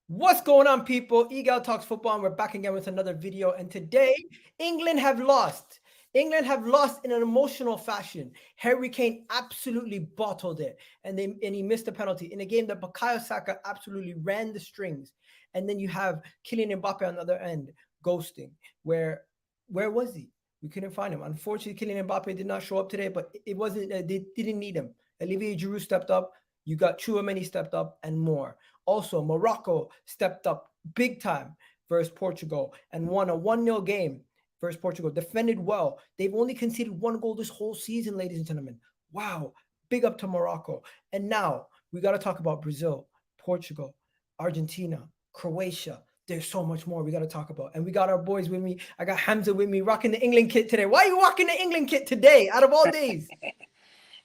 What's going on, people? Egal Talks Football, and we're back again with another video. And today, England have lost. England have lost in an emotional fashion. Harry Kane absolutely bottled it, and he missed a penalty in a game that bukayo Saka absolutely ran the strings. And then you have Kylian Mbappe on the other end, ghosting. Where was he? We couldn't find him. Unfortunately, Kylian Mbappe did not show up today, but it wasn't. They didn't need him. Olivier Giroud stepped up. You got Chouameni stepped up, and more. Also, Morocco stepped up big time versus Portugal and won a 1-0 game versus Portugal. Defended well. They've only conceded 1 goal this whole season, ladies and gentlemen. Wow. Big up to Morocco. And now we got to talk about Brazil, Portugal, Argentina, Croatia. There's so much more we got to talk about. And we got our boys with me. I got Hamza with me rocking the England kit today. Why are you rocking the England kit today out of all days?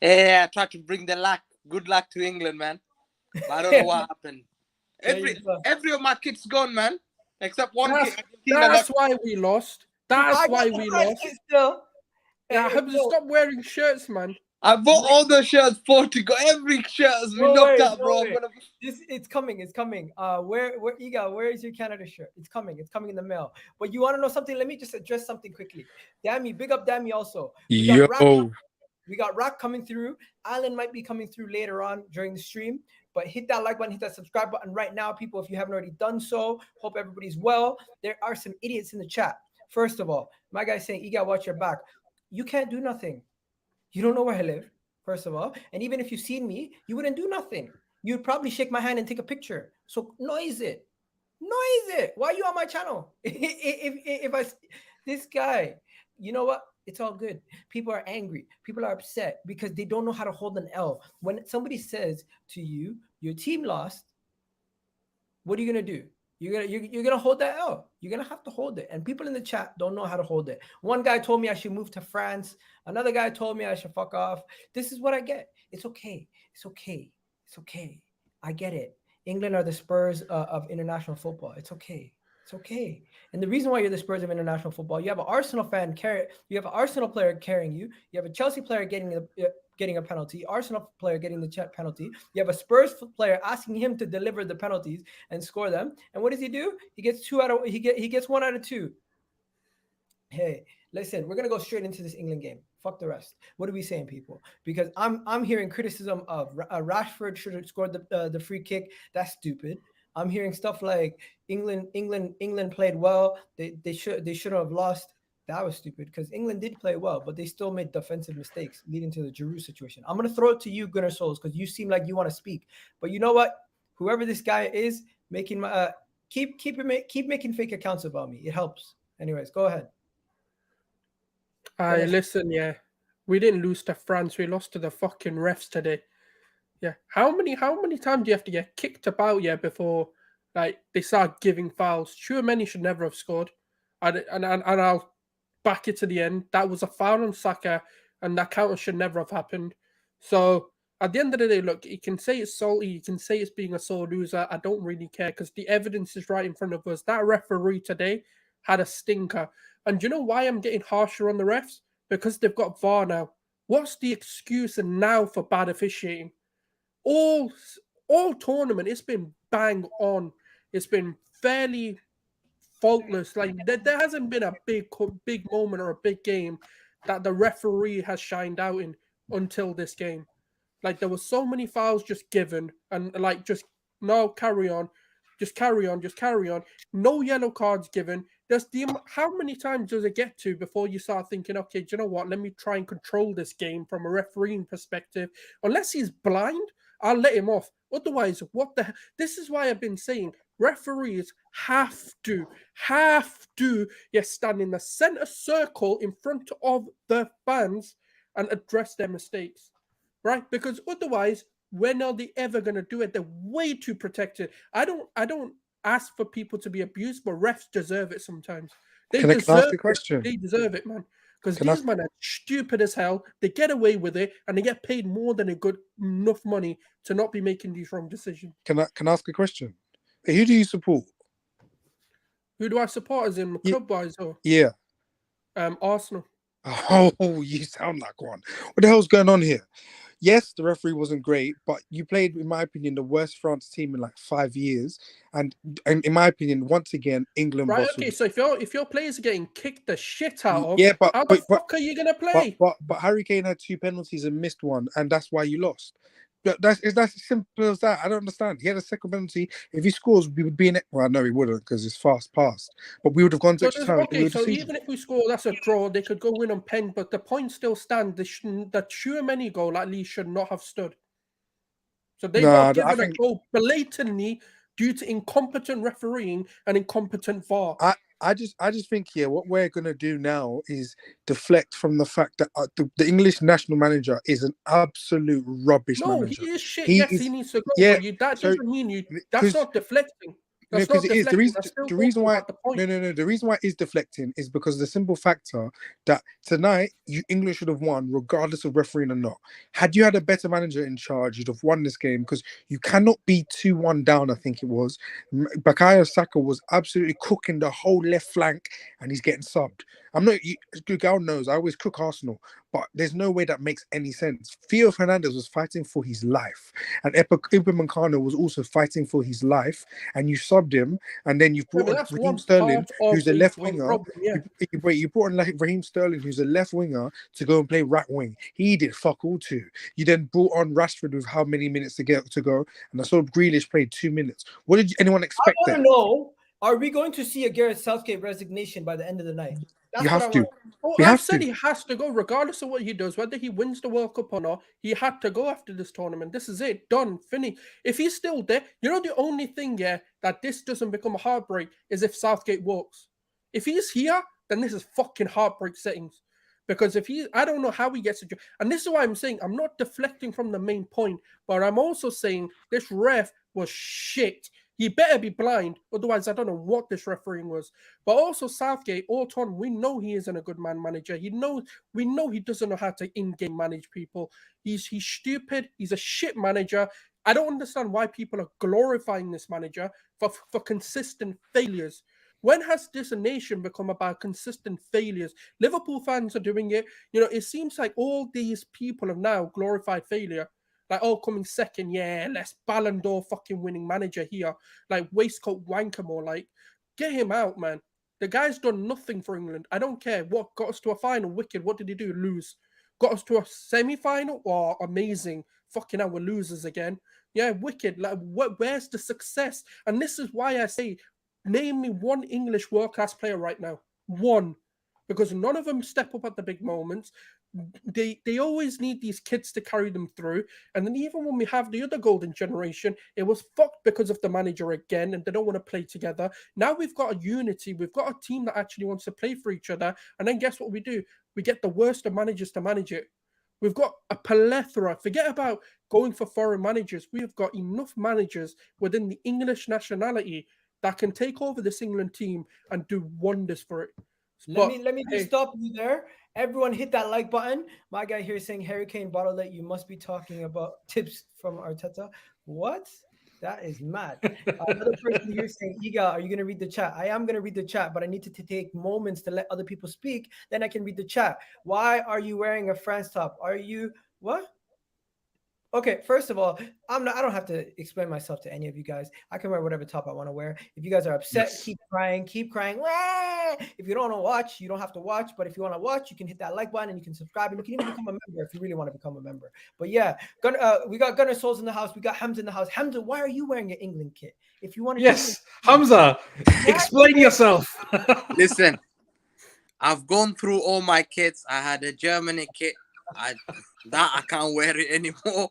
Yeah, I tried to bring the luck. Good luck to England, man. But I don't know what happened. Every of my kids gone, man. Except one kid. That's why we lost. That's why we lost. Still. Yeah, have to stop wearing shirts, man. I bought all the shirts, Portugal. Every shirt has been knocked out, bro. It's coming. It's coming. Where Egal? Where is your Canada shirt? It's coming. It's coming in the mail. But you want to know something? Let me just address something quickly. Dammy, big up Dammy also. We got Rock coming through. Alan might be coming through later on during the stream. But hit that like button, hit that subscribe button right now, people, if you haven't already done so. Hope everybody's well. There are some idiots in the chat. First of all, my guy's saying, Egal, watch your back. You can't do nothing. You don't know where I live, first of all. And even if you've seen me, you wouldn't do nothing. You'd probably shake my hand and take a picture. So noise it. Why are you on my channel? This guy, you know what? It's all good. People are angry. People are upset because they don't know how to hold an L. When somebody says to you, your team lost, what are you going to do? You're gonna hold that L. You're gonna have to hold it. And people in the chat don't know how to hold it. One guy told me I should move to France. Another guy told me I should fuck off. This is what I get. It's okay. It's okay. It's okay. I get it. England are the Spurs of international football. It's okay. It's okay. And the reason why you're the Spurs of international football, you have an Arsenal fan you have an Arsenal player carrying you. You have a Chelsea player getting a penalty, Arsenal player getting the penalty. You have a Spurs player asking him to deliver the penalties and score them. And what does he do? He gets 1 out of 2. Hey, listen, we're gonna go straight into this England game. Fuck the rest. What are we saying, people? Because I'm hearing criticism of Rashford should have scored the free kick. That's stupid. I'm hearing stuff like England played well. They should have lost. That was stupid because England did play well, but they still made defensive mistakes leading to the Giroud situation. I'm gonna throw it to you, Gunnar Souls, because you seem like you want to speak. But you know what? Whoever this guy is, making my keep making fake accounts about me. It helps. Anyways, go ahead. Listen, yeah, we didn't lose to France. We lost to the fucking refs today. Yeah, how many times do you have to get kicked about before like they start giving fouls? Chouameni should never have scored, and I'll back it to the end. That was a foul on Saka, and that counter should never have happened. So at the end of the day, look, you can say it's salty, you can say it's being a sore loser. I don't really care because the evidence is right in front of us. That referee today had a stinker, and you know why I'm getting harsher on the refs? Because they've got VAR now. What's the excuse now for bad officiating? All tournament, it's been bang on. It's been fairly faultless. Like there hasn't been a big moment or a big game that the referee has shined out in until this game. Like there were so many fouls just given, and like just no carry on. Just carry on. No yellow cards given. How many times does it get to before you start thinking, okay, do you know what? Let me try and control this game from a refereeing perspective. Unless he's blind, I'll let him off. Otherwise, what the hell? This is why I've been saying referees have to stand in the center circle in front of the fans and address their mistakes, right? Because otherwise, when are they ever going to do it? They're way too protected. I don't ask for people to be abused, but refs deserve it sometimes. Can I ask a question? They deserve it, man. Because these men are stupid as hell. They get away with it, and they get paid more than enough money to not be making these wrong decisions. Can I ask a question? Who do you support? Who do I support as in club-wise? Or? Yeah. Arsenal. Oh, you sound like one. What the hell's going on here? yes, the referee wasn't great, but you played, in my opinion, the worst France team in like 5 years. And in my opinion, once again, England Right, bustled. okay, so if your players are getting kicked the shit out of, Yeah, how the fuck are you gonna play? But Harry Kane had 2 penalties and missed one, and that's why you lost. That's as simple as that. I don't understand. He had a second penalty. If he scores, we would be in it. Well, no, he wouldn't because it's fast past. But we would have gone to extra time. Okay, so even if we score, that's a draw. They could go win on pen, but the points still stand. That Tchouaméni goal at least should not have stood. So they got given a goal blatantly due to incompetent refereeing and incompetent VAR. I just think what we're gonna do now is deflect from the fact that the English national manager is an absolute rubbish manager. He is shit. He needs to go. Yeah, but that doesn't mean you. That's not deflecting. Because it is the reason why. No. The reason why it is deflecting is because the simple factor that tonight England should have won regardless of refereeing or not. Had you had a better manager in charge, you'd have won this game because you cannot be 2-1 down. I think it was. Bukayo Saka was absolutely cooking the whole left flank, and he's getting subbed. I'm not. Egal knows I always cook Arsenal, but there's no way that makes any sense. Theo Fernandez was fighting for his life, and Upamecano was also fighting for his life, and you subbed him, and then you brought on Raheem Sterling, who's a left winger. You brought on Raheem Sterling, who's a left winger, to go and play right wing. He did fuck all too. You then brought on Rashford with how many minutes to go, and I saw Grealish played 2 minutes. What did anyone expect? I want to know: are we going to see a Gareth Southgate resignation by the end of the night? You have to. I've said he has to go, regardless of what he does, whether he wins the World Cup or not. He had to go after this tournament. This is it, done, finished. If he's still there, the only thing that this doesn't become a heartbreak is if Southgate walks. If he's here, then this is fucking heartbreak settings. Because I don't know how he gets it. And this is why I'm saying I'm not deflecting from the main point, but I'm also saying this ref was shit. He better be blind, otherwise I don't know what this refereeing was. But also Southgate, Orton, we know he isn't a good manager. We know he doesn't know how to in-game manage people. He's stupid. He's a shit manager. I don't understand why people are glorifying this manager for consistent failures. When has this nation become about consistent failures? Liverpool fans are doing it. It seems like all these people have now glorified failure. Like, coming second, let's Ballon d'Or fucking winning manager here. Like, waistcoat wanker more. Like, get him out, man. The guy's done nothing for England. I don't care. What got us to a final? Wicked. What did he do? Lose. Got us to a semi-final? Oh, amazing. Fucking hell, we're losers again. Yeah, wicked. Like, where's the success? And this is why I say, name me one English world-class player right now. One. Because none of them step up at the big moments. They always need these kids to carry them through. And then even when we have the other golden generation, it was fucked because of the manager again, and they don't want to play together. Now we've got a unity. We've got a team that actually wants to play for each other. And then guess what we do? We get the worst of managers to manage it. We've got a plethora. Forget about going for foreign managers. We have got enough managers within the English nationality that can take over this England team and do wonders for it. Let me just stop you there. Everyone hit that like button. My guy here is saying Harry Kane bottle that you must be talking about tips from Arteta. What? That is mad. Another person here saying, Egal, are you going to read the chat? I am going to read the chat, but I need to take moments to let other people speak. Then I can read the chat. Why are you wearing a France top? Are you what? Okay, first of all, I don't have to explain myself to any of you guys. I can wear whatever top I want to wear. If you guys are upset, keep crying. Wah! If you don't want to watch, you don't have to watch. But if you want to watch, you can hit that like button and you can subscribe and you can even become a member if you really want to become a member. But yeah, we got Gunnar Souls in the house. We got Hamza in the house. Hamza, why are you wearing your England kit? If you want to, Hamza, explain yourself. Listen, I've gone through all my kits. I had a Germany kit. I can't wear it anymore.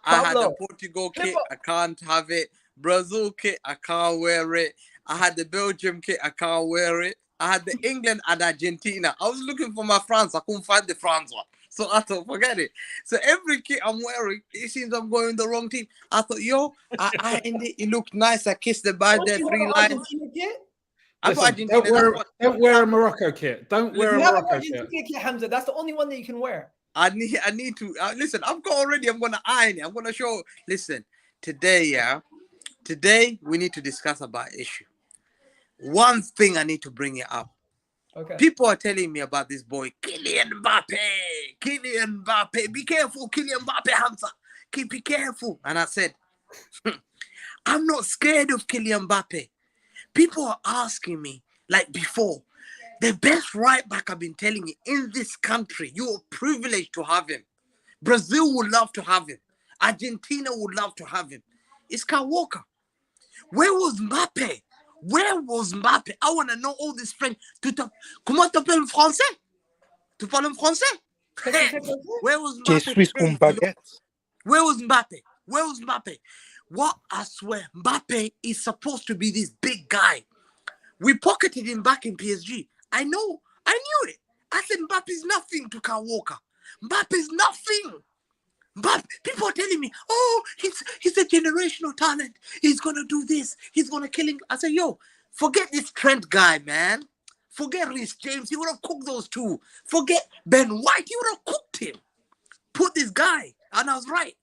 I had the Portugal kit. I can't have it. Brazil kit. I can't wear it. I had the Belgium kit. I can't wear it. I had the England and Argentina. I was looking for my France. I couldn't find the France one. So I thought, forget it. So every kit I'm wearing, it seems I'm going the wrong team. I thought, I ended. It looked nice. I kissed the badge there 3 lines. Listen, don't wear a Morocco kit. Don't wear a Morocco kit. Hamza, that's the only one that you can wear. I need to listen. I've got already. I'm gonna iron it. I'm gonna show. Listen, today we need to discuss about issue. One thing I need to bring it up. Okay. People are telling me about this boy Kylian Mbappe. Kylian Mbappe. Be careful, Kylian Mbappe, Hamza. Be careful. And I said, I'm not scared of Kylian Mbappe. People are asking me, like before, the best right back, I've been telling you, in this country, you're privileged to have him. Brazil would love to have him. Argentina would love to have him. It's Kyle Walker. Where was Mbappe? Where was Mbappe? I want to know all this French. Comment t'appelles en français? Tu parles en français? Where was Mbappe? Where was Mbappe? Where was Mbappe? What I swear, Mbappe is supposed to be this big guy. We pocketed him back in PSG. I know. I knew it. I said Mbappe's nothing to Kyle Walker. Mbappe's nothing. But people are telling me, oh, he's a generational talent. He's going to do this. He's going to kill him. I say, yo, forget this Trent guy, man. Forget Reece James. He would have cooked those two. Forget Ben White. He would have cooked him. Put this guy. And I was right.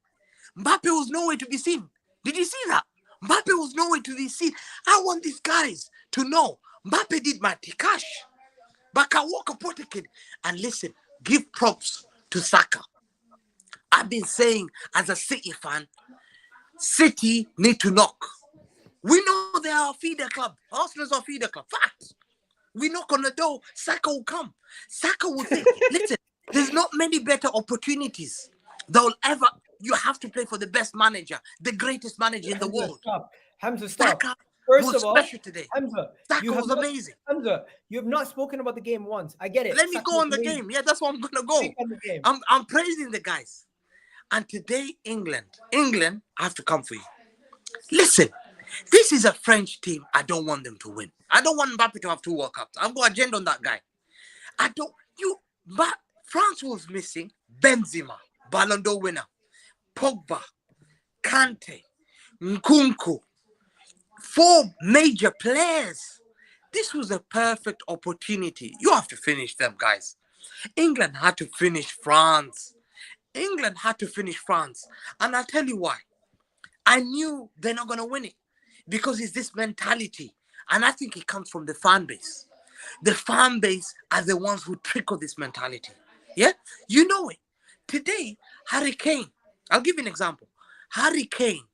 Mbappe was nowhere to be seen. Did you see that? Mbappe was nowhere to be seen. I want these guys to know Mbappe did my Tikash. But I walk a Portugal. And listen, give props to Saka. I've been saying, as a City fan, City need to knock. We know they are a feeder club. Arsenal's a feeder club. Fact. We knock on the door, Saka will come. Saka will say, listen, there's not many better opportunities that will ever, you have to play for the best manager, the greatest manager in the world. Hamza, stop. Saka First was of all, special today. Hamza, Saka was amazing. Hamza, you have not spoken about the game once. I get it. Let me Saka go on the amazing. game. Yeah, that's what I'm going to go. I'm praising the guys. And today, England, I have to come for you. Listen, this is a French team. I don't want them to win. I don't want Mbappe to have 2 World Cups. I've got an agenda on that guy. But France was missing Benzema, Ballon d'Or winner, Pogba, Kante, Nkunku, 4 major players. This was a perfect opportunity. You have to finish them, guys. England had to finish France. England had to finish France. And I'll tell you why. I knew they're not going to win it because it's this mentality. And I think it comes from the fan base. The fan base are the ones who trickle this mentality. Yeah? You know it. Today, Harry Kane, I'll give you an example. Harry Kane,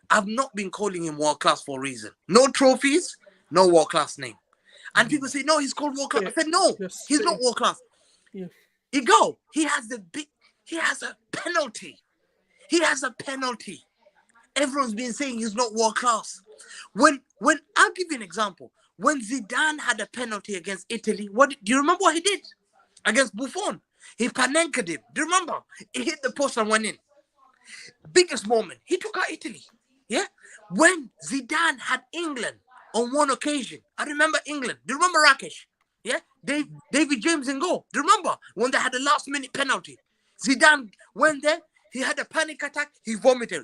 I've not been calling him world class for a reason. No trophies, no world class name. And people say, no, he's called world class. I said, no, he's not world class. Egal, he has a penalty. He has a penalty. Everyone's been saying he's not world class. When I'll give you an example. When Zidane had a penalty against Italy, do you remember what he did? Against Buffon. He panenka'd him. Do you remember? He hit the post and went in. Biggest moment. He took out Italy. Yeah? When Zidane had England on one occasion. I remember England. Do you remember Rakesh? Yeah? David James in goal. Do you remember? When they had a last minute penalty. Zidane went there. He had a panic attack. He vomited.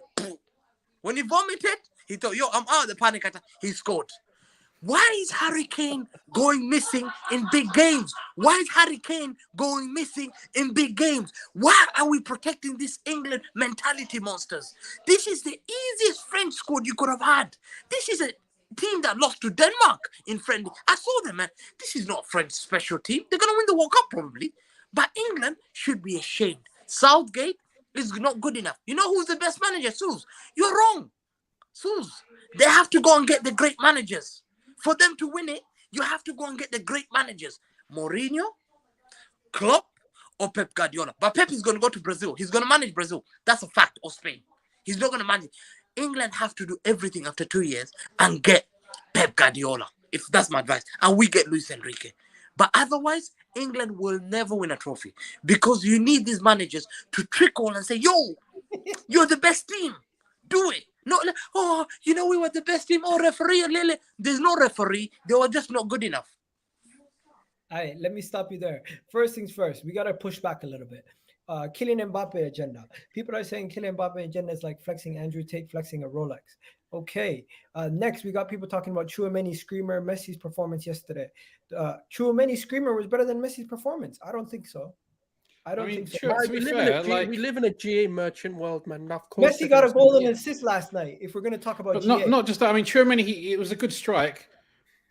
When he vomited, he thought, yo, I'm out of the panic attack. He scored. Why is Harry Kane going missing in big games? Why is Harry Kane going missing in big games? Why are we protecting this England mentality monsters? This is the easiest French squad you could have had. This is a team that lost to Denmark in friendly. I saw them, man. This is not a French special team. They're going to win the World Cup probably. But England should be ashamed. Southgate is not good enough. You know who's the best manager? Suze. You're wrong. Suze. They have to go and get the great managers. For them to win it, you have to go and get the great managers. Mourinho, Klopp, or Pep Guardiola. But Pep is going to go to Brazil. He's going to manage Brazil. That's a fact. Or Spain. He's not going to manage. England have to do everything after 2 years and get Pep Guardiola. If that's my advice. And we get Luis Enrique. But otherwise, England will never win a trophy. Because you need these managers to trickle and say, yo, you're the best team. Do it. No, oh, you know, we were the best team. Oh, referee, Lele. There's no referee. They were just not good enough. All right, let me stop you there. First things first, we got to push back a little bit. Kylian Mbappe agenda. People are saying Kylian Mbappe agenda is like flexing Andrew Tate, flexing a Rolex. Okay. Next, we got people talking about Tchouaméni Screamer, Messi's performance yesterday. Tchouaméni Screamer was better than Messi's performance. I don't think so. I think so. We live in a GA merchant world, man. Of course, Messi got a goal and assist last night. If we're going to talk about GA. Not just that. I mean, Tchouaméni, it was a good strike,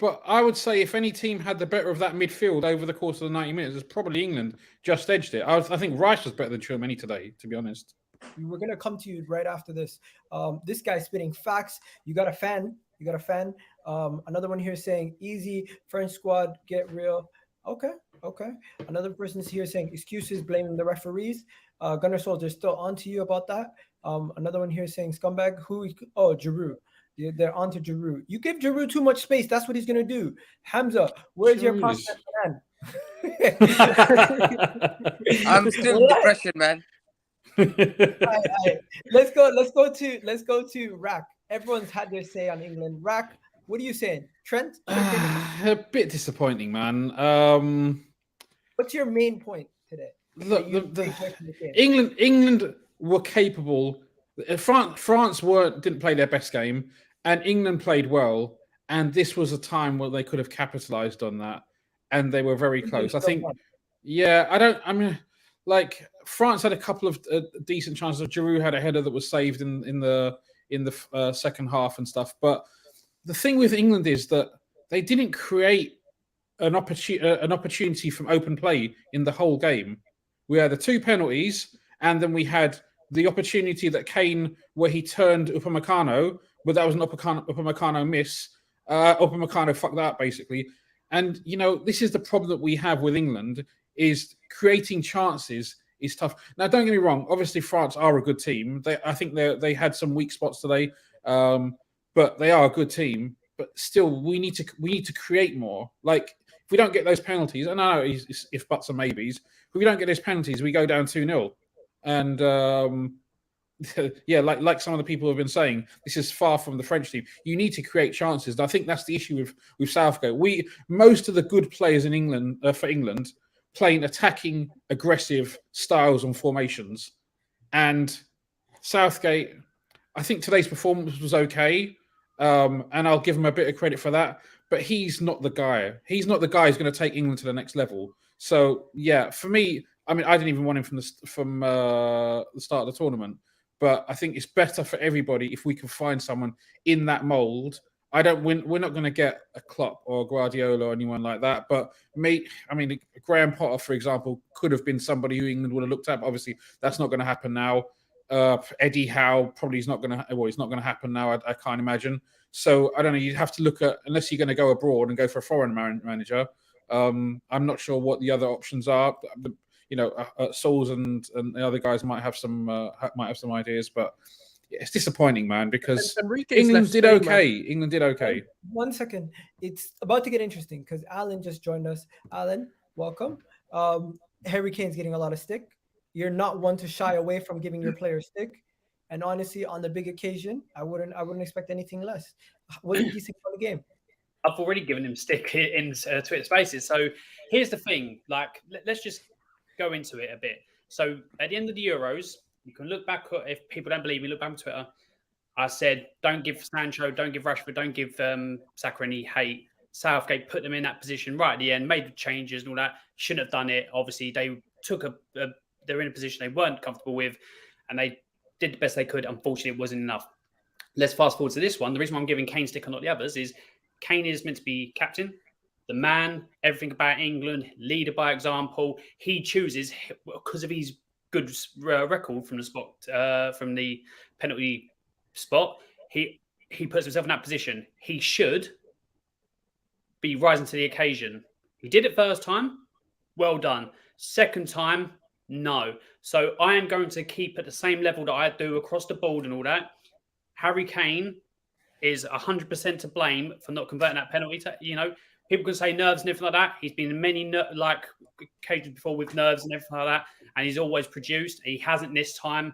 But I would say if any team had the better of that midfield over the course of the 90 minutes, it's probably England. Just edged it. I think Rice was better than Tchouaméni today, to be honest. We're gonna come to you right after this. This guy's spitting facts. You got a fan. Another one here saying easy French squad, get real. Okay. Another person's here saying excuses, blaming the referees. Gunner Soldier still on to you about that. Another one here saying scumbag. Giroud. They're on to Giroud. You give Giroud too much space. That's what he's gonna do. Hamza, where's your prospect man? I'm still in depression, man. Let's go to Rack. Everyone's had their say on England. Rack, what are you saying? Trent? A bit disappointing, man. What's your main point today? Look, England were capable. France didn't play their best game, and England played well. And this was a time where they could have capitalized on that, and they were very close. I think. Yeah, like France had a couple of decent chances. Giroud had a header that was saved in the second half and stuff. But the thing with England is that they didn't create an opportunity from open play in the whole game. We had the 2 penalties, and then we had the opportunity that Kane, where he turned Upamecano, but that was an Upamecano miss. Upamecano fucked that basically. And this is the problem that we have with England. Is creating chances is tough. Now, don't get me wrong. Obviously, France are a good team. I think they had some weak spots today, but they are a good team. But still, we need to create more. Like if we don't get those penalties, and I know it's if buts and maybes. If we don't get those penalties, we go down 2-0. And like some of the people have been saying, this is far from the French team. You need to create chances. And I think that's the issue with Southgate. Most of the good players in England for England. Playing attacking, aggressive styles and formations. And Southgate, I think today's performance was okay. And I'll give him a bit of credit for that. But he's not the guy. He's not the guy who's going to take England to the next level. So, yeah, for me, I didn't even want him from the start of the tournament. But I think it's better for everybody if we can find someone in that mould. We're not going to get a Klopp or a Guardiola or anyone like that. But Graham Potter, for example, could have been somebody who England would have looked at. But obviously, that's not going to happen now. Eddie Howe probably is not going to. Well, it's not going to happen now. I can't imagine. So I don't know. You'd have to look at, unless you're going to go abroad and go for a foreign manager. I'm not sure what the other options are. Souls and the other guys might have some ideas, but. It's disappointing, man, because England did okay. England did okay. 1 second. It's about to get interesting because Alan just joined us. Alan, welcome. Harry Kane's getting a lot of stick. You're not one to shy away from giving your players stick. And honestly, on the big occasion, I wouldn't expect anything less. What did you think about the game? I've already given him stick in Twitter Spaces. So here's the thing. Like, let's just go into it a bit. So at the end of the Euros, you can look back, if people don't believe me, look back on Twitter. I said, don't give Sancho, don't give Rashford, don't give Saka any hate. Southgate put them in that position right at the end, made the changes and all that. Shouldn't have done it. Obviously, they took they're in a position they weren't comfortable with, and they did the best they could. Unfortunately, it wasn't enough. Let's fast forward to this one. The reason why I'm giving Kane stick and not the others is Kane is meant to be captain, the man, everything about England, leader by example. He chooses, because of his good record from the spot, from the penalty spot, he puts himself in that position. He should be rising to the occasion. He did it first time, well done. Second time, no. So I am going to keep at the same level that I do across the board and all that. Harry Kane is 100% to blame for not converting that penalty. People can say nerves and everything like that. He's been in many occasions before with nerves and everything like that, and he's always produced. He hasn't this time.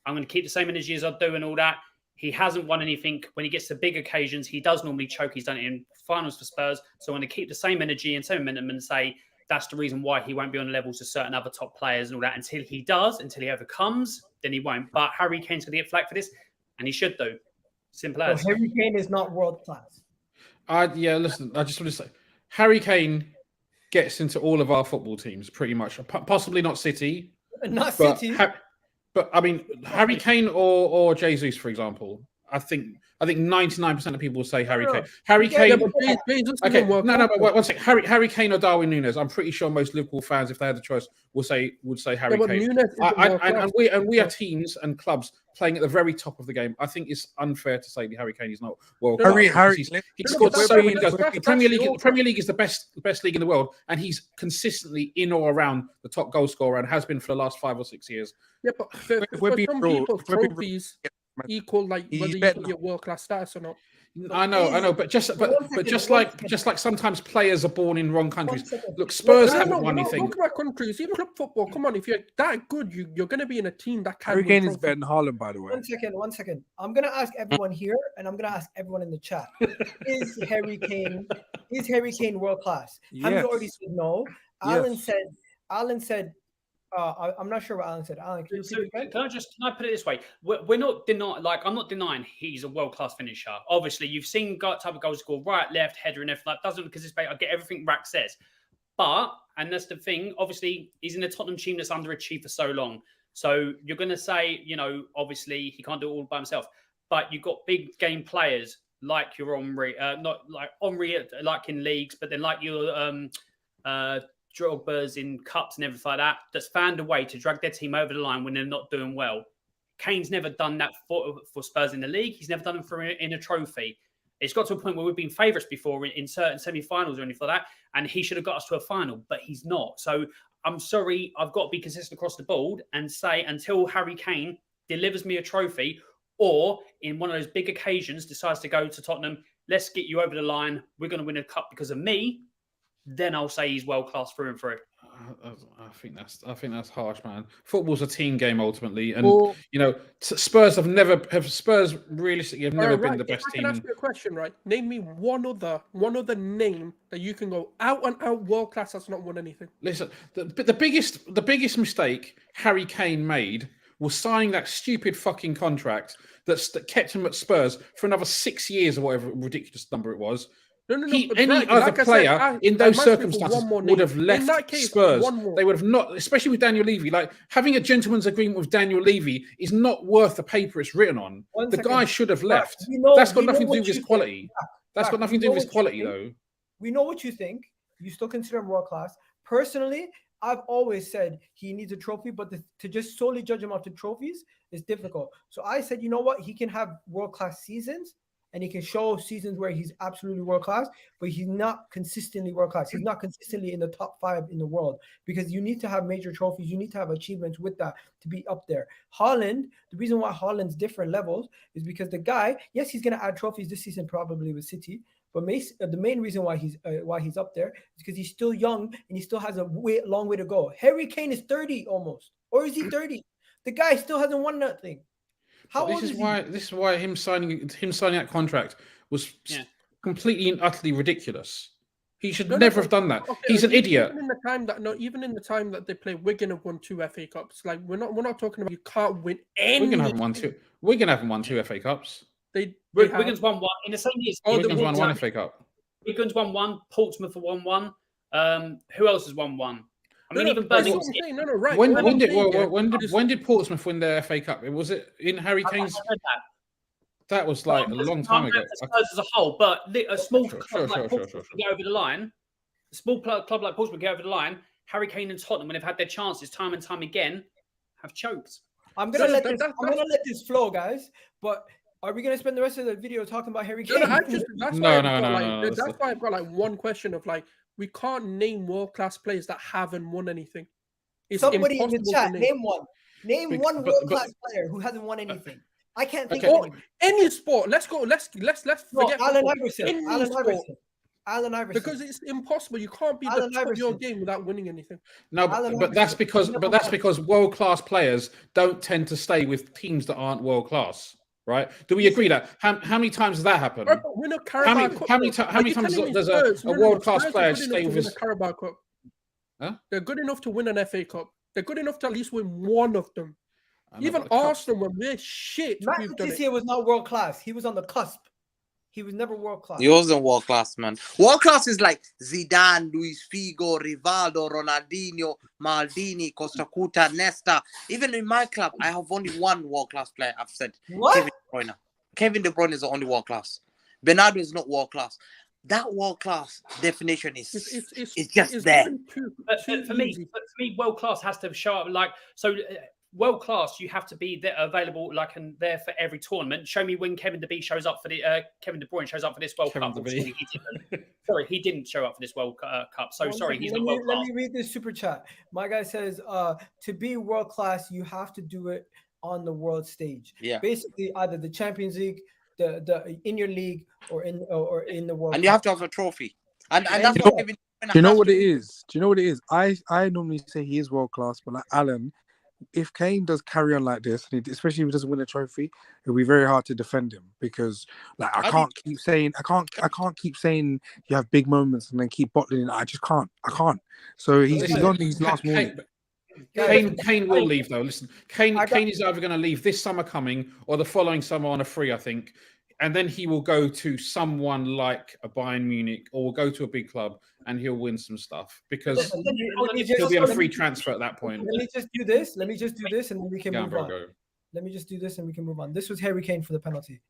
I'm going to keep the same energy as I do and all that. He hasn't won anything. When he gets to big occasions, he does normally choke. He's done it in finals for Spurs. So I'm going to keep the same energy and same momentum and say that's the reason why he won't be on the levels of certain other top players and all that. Until he overcomes, then he won't. But Harry Kane's going to get flack for this, and he should do. Simple as. So Harry Kane is not world class. Listen, I just want to say, Harry Kane gets into all of our football teams pretty much. Possibly not City. City. But Harry Kane or Jesus, for example, I think 99% of people will say Harry Kane. Harry Kane. Okay, no, but one second. Harry Kane or Darwin Núñez. I'm pretty sure most Liverpool fans, if they had the choice, would say Harry Kane. And we are teams and clubs playing at the very top of the game. I think it's unfair to say that Harry Kane is not world class. He's scored so many goals. The Premier League is the best league in the world, and he's consistently in or around the top goal scorer and has been for the last 5 or 6 years. Yeah, but for some people, trophies equal like whether you get world class status or not. I know, but just like sometimes players are born in wrong countries. Look, Spurs haven't won anything. Talk about countries, even club football. Come on, if you're that good, you're going to be in a team that can. Harry Kane is better than Haaland, by the way. 1 second. I'm going to ask everyone here, and I'm going to ask everyone in the chat: Is Harry Kane world class? Yes. Hamza already said no. Alan said. I'm not sure what Alan said. Alan, can I put it this way? We're not denying. Like, I'm not denying he's a world class finisher. Obviously, you've seen type of goals score right, left, header, and everything. That doesn't participate. I get everything Rack says, but and that's the thing. Obviously, he's in a Tottenham team that's underachieved for so long. So you're going to say, obviously he can't do it all by himself. But you've got big game players like your Henry, not like Henry, like in leagues, but then like your Drogba's in cups and everything like that, that's found a way to drag their team over the line when they're not doing well. Kane's never done that for Spurs in the league. He's never done it in a trophy. It's got to a point where we've been favourites before in certain semi-finals or anything like that, and he should have got us to a final, but he's not. So I'm sorry, I've got to be consistent across the board and say until Harry Kane delivers me a trophy or in one of those big occasions decides to go to Tottenham, let's get you over the line, we're going to win a cup because of me, then I'll say he's world class through and through. I think that's harsh, man. Football's a team game ultimately, and Spurs have never been the best team. I can ask you a question, right? Name me one other name that you can go out and out world class that's not won anything. Listen, the biggest mistake Harry Kane made was signing that stupid fucking contract that kept him at Spurs for another 6 years or whatever ridiculous number it was. No. Any other player in those circumstances would have left Spurs. They would have not, especially with Daniel Levy. Like having a gentleman's agreement with Daniel Levy is not worth the paper it's written on. The guy should have left. That's got nothing to do with his quality. That's got nothing to do with his quality, though. We know what you think. You still consider him world class. Personally, I've always said he needs a trophy, but to just solely judge him off the trophies is difficult. So I said, you know what? He can have world class seasons. And he can show seasons where he's absolutely world-class, but he's not consistently world-class. He's not consistently in the top 5 in the world because you need to have major trophies. You need to have achievements with that to be up there. Haaland, the reason why Haaland's different levels is because the guy, yes, he's going to add trophies this season probably with City, but the main reason why he's up there is because he's still young and he still has a long way to go. Harry Kane is 30 almost, or is he 30? The guy still hasn't won nothing. This is why him signing that contract was completely and utterly ridiculous. He should never have done that. Okay, he's an idiot. Even in the time that they play, Wigan have won 2 FA Cups. Like we're not talking about you can't win any. Wigan haven't won 2 FA Cups. Wigan's won 1 in the same year. Wigan's won 1 FA Cup. Wigan's won 1. Portsmouth have won 1. Who else has won 1? I mean, even Birmingham. Right. When did Portsmouth win their FA Cup? Was it in Harry Kane's? That was like a long time ago. Spurs as a whole, but a small club like Portsmouth get over the line. A small club like Portsmouth get over the line. Harry Kane and Tottenham, when they've had their chances time and time again, have choked. I'm gonna let this flow, guys. But are we gonna spend the rest of the video talking about Harry Kane? No. That's why I've got like one question of like. We can't name world-class players that haven't won anything. It's somebody in the chat, name one. Name one world-class player who hasn't won anything. I can't think of any sport. Let's go. Let's forget Allen Iverson. Because it's impossible. You can't be the top of your game without winning anything. No, but that's because world-class players don't tend to stay with teams that aren't world-class. Right? Do we agree that? How many times does that happen? How many times does a world-class player stay with his Carabao Cup? Huh? They're good enough to win an FA Cup. They're good enough to at least win one of them. Even Arsenal, when we're shit, this year was not world-class. He was on the cusp. He was never world-class. He wasn't world-class, man. World-class is like Zidane, Luis Figo, Rivaldo, Ronaldinho, Maldini, Costa Curta, Nesta. Even in my club, I have only one world-class player. I've said what? Kevin De Bruyne. Kevin De Bruyne is the only world class. Bernardo is not world class. That world class definition is just there. For me, world class has to show up like so. World class, you have to be there, available, like, and there for every tournament. Show me when Kevin De Bruyne shows up for this World Cup. Sorry, he didn't show up for this World Cup. So sorry, he's not world class. Let me read this super chat. My guy says, to be world class, you have to do it on the world stage. Yeah. Basically, either the Champions League, the in your league, or in the World Cup. And you have to have a trophy. And that's what Kevin. Do you know what it is? Do you know what it is? I normally say he is world class, but like Alan, if Kane does carry on like this, especially if he doesn't win a trophy, it'll be very hard to defend him because, like, I can't keep saying you have big moments and then keep bottling it. I just can't. I can't. So he's on his last warning. Kane will leave though. Listen, Kane is either going to leave this summer coming or the following summer on a free, I think, and then he will go to someone like a Bayern Munich or will go to a big club and he'll win some stuff because he'll be on a free transfer at that point. Let me just do this, and then we can move on. Let me just do this, and we can move on. This was Harry Kane for the penalty.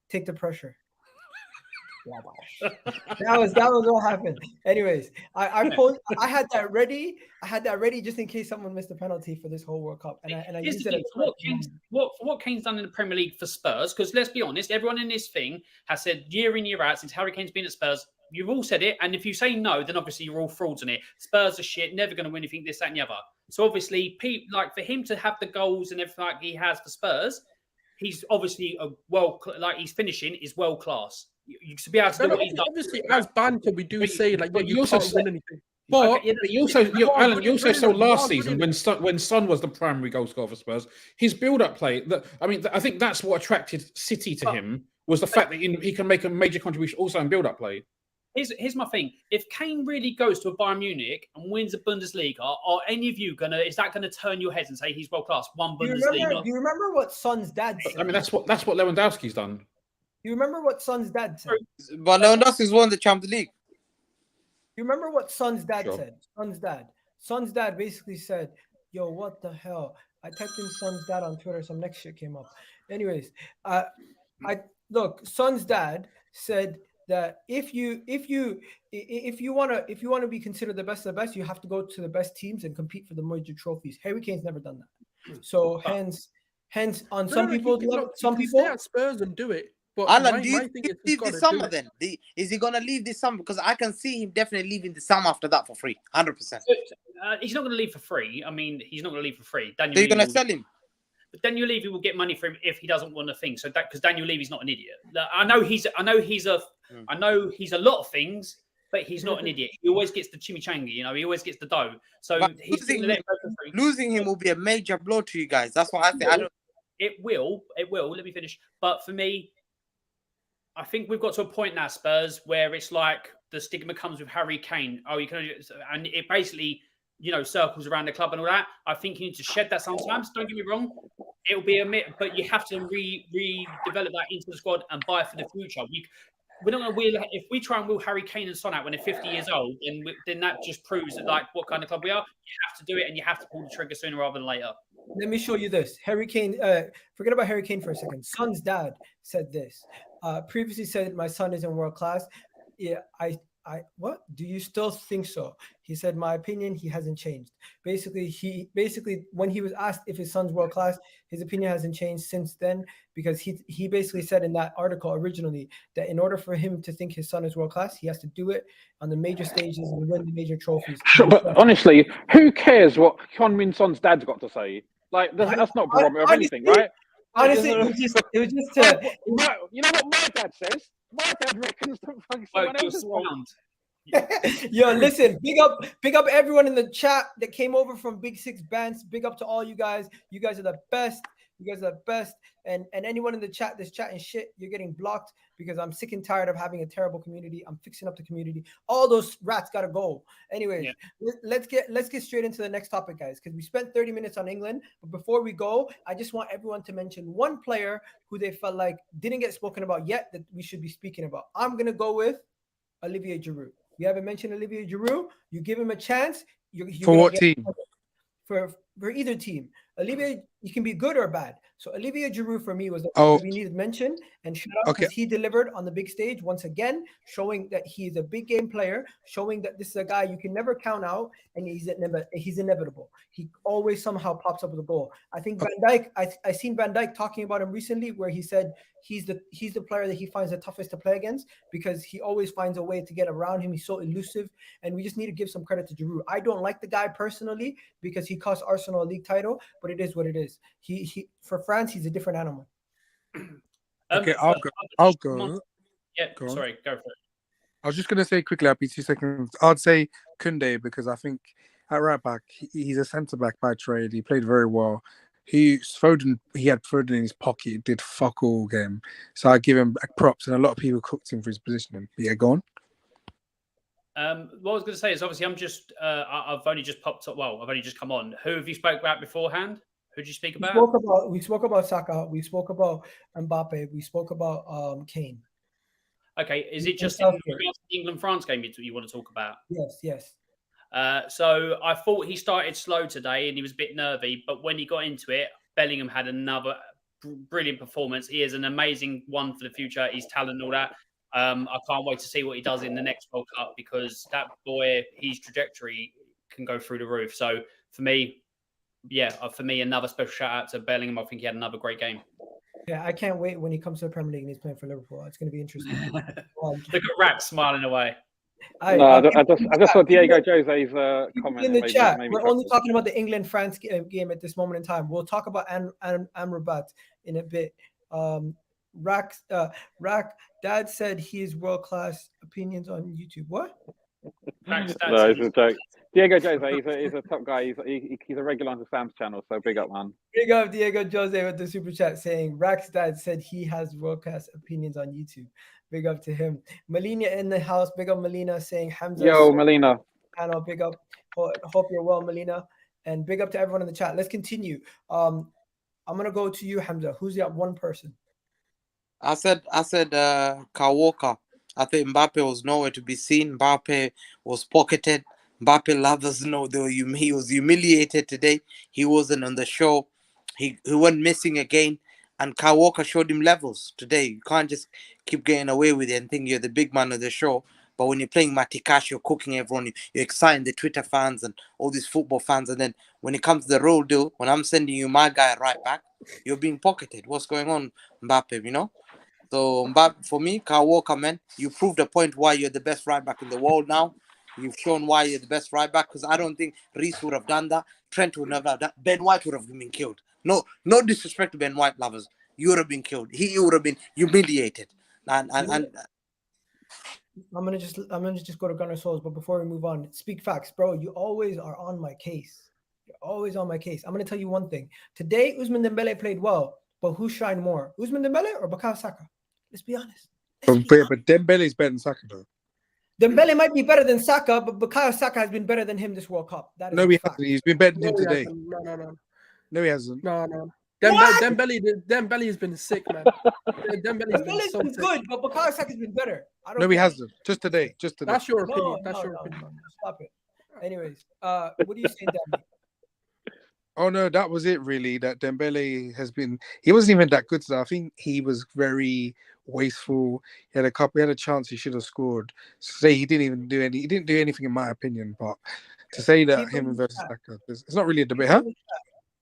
Take the pressure. that was what happened. Anyways, I had that ready. Just in case someone missed a penalty for this whole World Cup. And I used it. What Kane's done in the Premier League for Spurs, because let's be honest, everyone in this thing has said year in, year out since Harry Kane's been at Spurs, you've all said it, and if you say no, then obviously you're all frauds on it. Spurs are shit, never going to win anything, this, that, and the other. So obviously, like for him to have the goals and everything like he has for Spurs, he's obviously he's finishing is world class. You should be able to do what he's done. Obviously, as banter, we do say like, yeah, you can't win anything. But you also saw last season when Son was the primary goal scorer for Spurs, his build-up play. I think that's what attracted City to him was the fact that he can make a major contribution also in build-up play. Here's my thing: if Kane really goes to a Bayern Munich and wins a Bundesliga, are any of you is that gonna turn your heads and say he's world class? One Bundesliga. Do you remember what Son's dad said? I mean, that's what Lewandowski's done. You remember what Son's dad said? But Lewandowski's won the Champions League. You remember what Son's dad said? Sure. Son's dad basically said, "Yo, what the hell?" I typed in Son's dad on Twitter, some next shit came up. Anyways, Son's dad said that if you want to be considered the best of the best, you have to go to the best teams and compete for the major trophies. Harry Kane's never done that. So hence on some people stay at Spurs and do it. But Alan, do you leave this summer then? Is he going to leave this summer? Because I can see him definitely leaving the summer after that for free, 100%. He's not going to leave for free. I mean, he's not going to leave for free. So you're going to sell him? But Daniel Levy will get money for him if he doesn't want a thing. So that because Daniel Levy's not an idiot. I know he's a lot of things, but he's not an idiot. He always gets the chimichanga, he always gets the dough. So losing him will be a major blow to you guys. That's what I think. It will. Let me finish. But for me, I think we've got to a point now, Spurs, where it's like the stigma comes with Harry Kane. Oh, you can, and it basically, circles around the club and all that. I think you need to shed that sometimes. Don't get me wrong. It'll be but you have to redevelop that into the squad and buy for the future. We're not going to if we try and wheel Harry Kane and Son out when they're 50 years old, then that just proves that what kind of club we are. You have to do it, and you have to pull the trigger sooner rather than later. Let me show you this. Harry Kane. Forget about Harry Kane for a second. Son's dad said this. Previously said my son isn't world class. Yeah, what? Do you still think so? He said, my opinion, he hasn't changed. Basically, when he was asked if his son's world class, his opinion hasn't changed since then, because he basically said in that article originally that in order for him to think his son is world class, he has to do it on the major stages and win the major trophies. Sure, but honestly, who cares what Heung Min Son's dad's got to say? Like, that's not a barometer of anything, right? Honestly, it was just you know what my dad says? My dad reckons that someone else is wrong. Yo, listen, big up everyone in the chat that came over from Big Six Bands. Big up to all you guys. You guys are the best. And anyone in the chat that's chatting shit, you're getting blocked, because I'm sick and tired of having a terrible community. I'm fixing up the community. All those rats gotta go. Anyways, let's get straight into the next topic, guys, because we spent 30 minutes on England. But before we go, I just want everyone to mention one player who they felt like didn't get spoken about yet that we should be speaking about. I'm gonna go with Olivier Giroud. We haven't mentioned Olivier Giroud. You give him a chance. For what team? For either team. Olivier, you can be good or bad. So Olivier Giroud for me was the Oh. one we needed mention and shout out Okay. because he delivered on the big stage once again, showing that he's a big game player, showing that this is a guy you can never count out, and he's inevitable. He always somehow pops up with a goal. I think Van Dijk. I seen Van Dijk talking about him recently, where he said he's the player that he finds the toughest to play against because he always finds a way to get around him. He's so elusive, and we just need to give some credit to Giroud. I don't like the guy personally because he cost Arsenal a league title, but it is what it is. He for France, he's a different animal. Okay, I'll go. Yeah, Go on. sorry, go for it. I was just going to say quickly, I'll be 2 seconds. I'd say Koundé because I think at right back, he's a centre back by trade. He played very well. He had Foden in his pocket, did fuck all game. So I give him props, and a lot of people cooked him for his positioning. But yeah, go on. What I was going to say is obviously I've only just popped up. Well, I've only just come on. Who have you spoke about beforehand? Who did you speak about? We spoke about Saka. We spoke about Mbappe. We spoke about Kane. Okay, is it just the England-France game you want to talk about? Yes. So I thought he started slow today and he was a bit nervy, but when he got into it, Bellingham had another brilliant performance. He is an amazing one for the future. He's talent and all that. I can't wait to see what he does in the next World Cup because that boy, his trajectory can go through the roof. So for me, another special shout out to Bellingham. I think he had another great game. Yeah, I can't wait when he comes to the Premier League and he's playing for Liverpool. It's going to be interesting. Look at Rack smiling away. I just saw Diego Jose's comment in the chat. We're only talking about the England-France game at this moment in time. We'll talk about Amrabat in a bit. Rack, Dad said he is world-class opinions on YouTube. What? No, it's a joke. Diego Jose, he's a top guy. He's a regular on the Sam's channel, so big up, man. Big up Diego Jose with the super chat saying Rack's dad said he has world-class opinions on YouTube. Big up to him. Melina in the house. Big up Melina saying Hamza. Yo, Melina. Channel. Big up. Hope you're well, Melina. And big up to everyone in the chat. Let's continue. I'm gonna go to you, Hamza. Who's that one person? I said Kyle Walker. I think Mbappe was nowhere to be seen. Mbappe was pocketed. Mbappe lovers know he was humiliated today. He wasn't on the show. He went missing again. And Kyle Walker showed him levels today. You can't just keep getting away with it and think you're the big man of the show. But when you're playing Matty Cash, you're cooking everyone. You're exciting the Twitter fans and all these football fans. And then when it comes to the real deal, when I'm sending you my guy right back, you're being pocketed. What's going on, Mbappe, you know? So Mbappe, for me, Kyle Walker, man, you proved a point why you're the best right back in the world now. You've shown why you're the best right back because I don't think Reece would have done that. Trent would never have done that. Ben White would have been killed. No disrespect to Ben White lovers. You would have been killed. He would have been humiliated. And I'm gonna just go to Gunnar Souls, but before we move on, speak facts, bro. You always are on my case. You're always on my case. I'm gonna tell you one thing. Today, Ousmane Dembele played well, but who shined more, Ousmane Dembele or Bukayo Saka? Let's be honest. But Dembele is better than Saka, though. Dembele might be better than Saka, but Bukayo Saka has been better than him this World Cup. That is no, he hasn't. He's been better than him today. No, he hasn't. No. Dembele has been sick, man. Dembele's been good, but Bukayo Saka's been better. He hasn't. Just today. That's your opinion. Opinion. Stop it. Anyways, what do you say, Dembele? Oh no, that was it really. That Dembele he wasn't even that good today. I think he was very wasteful. He had a chance he should have scored. To say he didn't do anything in my opinion, but to say that him versus Saka, it's not really a debate, huh?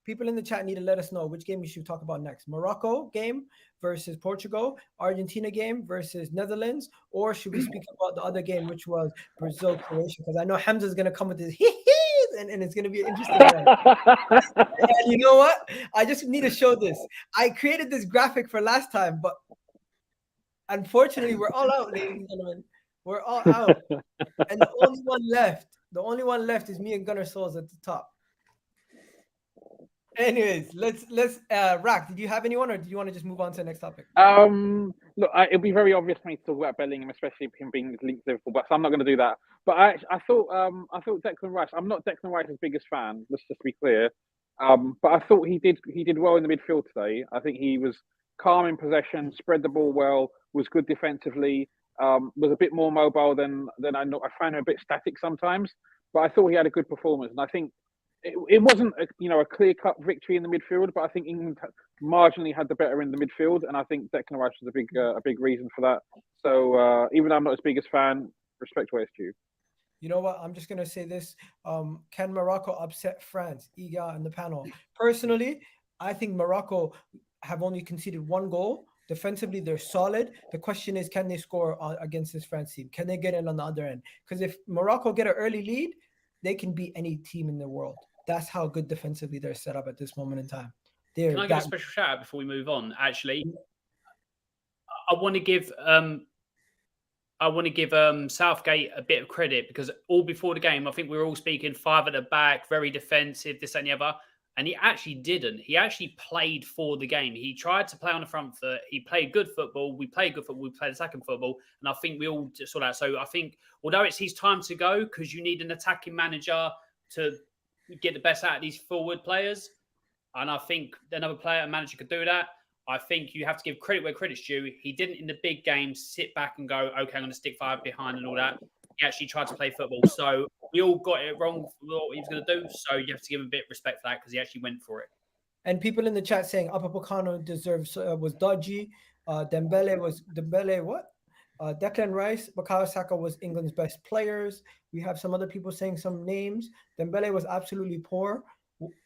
People in the chat need to let us know which game we should talk about next. Morocco game versus Portugal, Argentina game versus Netherlands, or should we speak about the other game, which was Brazil Croatia? Because I know Hamza's going to come with his and it's going to be an interesting one. And you know what? I just need to show this. I created this graphic for last time, but unfortunately, we're all out, ladies and gentlemen. We're all out. And the only one left is me and Gunnar Souls at the top. Anyways, let's Rack, did you have anyone or do you want to just move on to the next topic? Look, it'll be very obvious for me to talk about Bellingham, especially him being linked to Liverpool, so I'm not going to do that. But I thought Declan Rice. I'm not Declan Rice's biggest fan. Let's just be clear. But I thought he did well in the midfield today. I think he was calm in possession, spread the ball well, was good defensively, was a bit more mobile than I know. I find him a bit static sometimes, but I thought he had a good performance, and I think it wasn't a clear-cut victory in the midfield, but I think England marginally had the better in the midfield, and I think Declan Rice was a big reason for that. So even though I'm not his biggest fan, respect where it's due. You know what? I'm just gonna say this. Can Morocco upset France? Egal in the panel. Personally, I think Morocco have only conceded 1 goal. Defensively, they're solid. The question is, can they score against this France team? Can they get in on the other end? Because if Morocco get an early lead, they can beat any team in the world. That's how good defensively they're set up at this moment in time. Can I give a special shout out before we move on? Actually, I want to give Southgate a bit of credit, because all before the game, I think we were all speaking 5 at the back, very defensive, this and the other. And he actually didn't. He actually played for the game. He tried to play on the front foot. He played good football. We played good football. We played attacking football. And I think we all saw that. So I think, although it's his time to go, because you need an attacking manager to get the best out of these forward players, and I think another manager could do that. I think you have to give credit where credit's due. He didn't, in the big games, sit back and go, okay, I'm going to stick 5 behind and all that. He actually tried to play football. So we all got it wrong for what he was going to do. So you have to give him a bit of respect for that, because he actually went for it. And people in the chat saying Upamecano was dodgy. Dembele what? Declan Rice, Bukayo Saka was England's best players. We have some other people saying some names. Dembele was absolutely poor.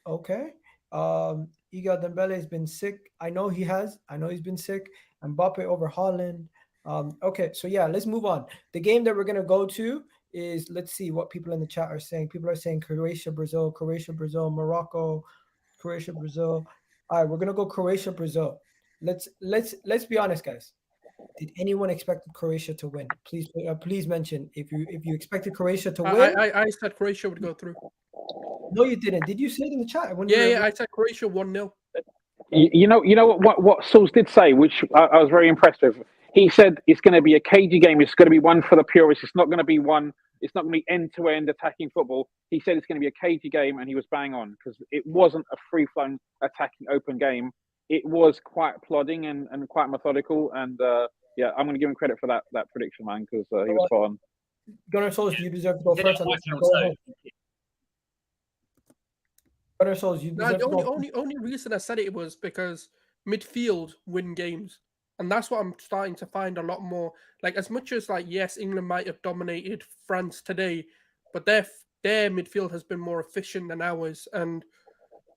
Okay. Egal Dembele has been sick. I know he's been sick. Mbappe over Haaland. Okay, so yeah, let's move on. The game that we're gonna go to is, let's see what people in the chat are saying. People are saying Croatia, Brazil, Morocco, Croatia, Brazil. All right, we're gonna go Croatia, Brazil. Let's be honest, guys. Did anyone expect Croatia to win? Please mention if you expected Croatia to win. I said Croatia would go through. No, you didn't. Did you say it in the chat? Yeah, I said Croatia 1-0. You know what Sauls did say, which I was very impressed with. He said it's going to be a cagey game. It's going to be one for the purists. It's not going to be one. It's not going to be end-to-end attacking football. He said it's going to be a cagey game, and he was bang on, because it wasn't a free-flowing attacking open game. It was quite plodding and quite methodical. And yeah, I'm going to give him credit for that prediction, man, because he was spot on. Gunnar Souls, you deserve to go first. Gunnar Souls, you deserve to go. Only reason I said it was because midfield win games. And that's what I'm starting to find a lot more. Like, as much as, like, yes, England might have dominated France today, but their midfield has been more efficient than ours. And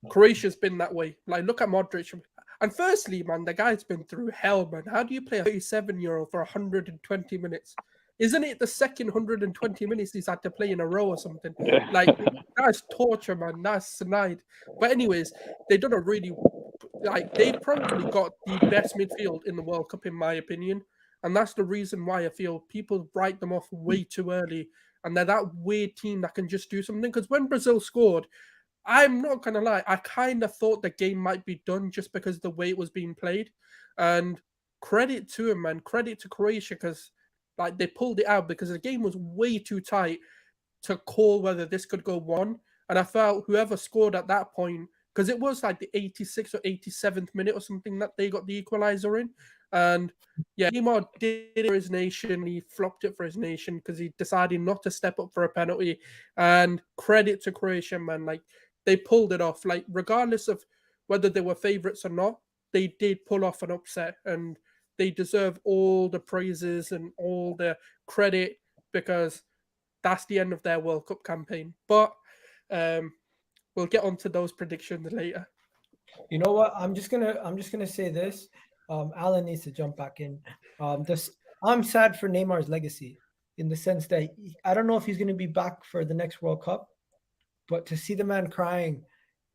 Croatia's been that way. Like, look at Modrić. And firstly, man, the guy's been through hell, man. How do you play a 37-year-old for 120 minutes? Isn't it the second 120 minutes he's had to play in a row or something? Like, that's torture, man. That's snide. But anyways, they've done a really... Like, they've probably got the best midfield in the World Cup, in my opinion. And that's the reason why I feel people write them off way too early. And they're that weird team that can just do something. Because when Brazil scored, I'm not going to lie, I kind of thought the game might be done just because of the way it was being played. And credit to him, man. Credit to Croatia, because like they pulled it out, because the game was way too tight to call whether this could go 1. And I felt whoever scored at that point, because it was like the 86th or 87th minute or something that they got the equalizer in. And yeah, Neymar did it for his nation. He flopped it for his nation because he decided not to step up for a penalty. And credit to Croatia, man. Like, they pulled it off. Like, regardless of whether they were favourites or not, they did pull off an upset. And they deserve all the praises and all the credit, because that's the end of their World Cup campaign. But we'll get onto those predictions later. You know what? I'm just gonna say this. Alan needs to jump back in. I'm sad for Neymar's legacy, in the sense that I don't know if he's gonna be back for the next World Cup, but to see the man crying,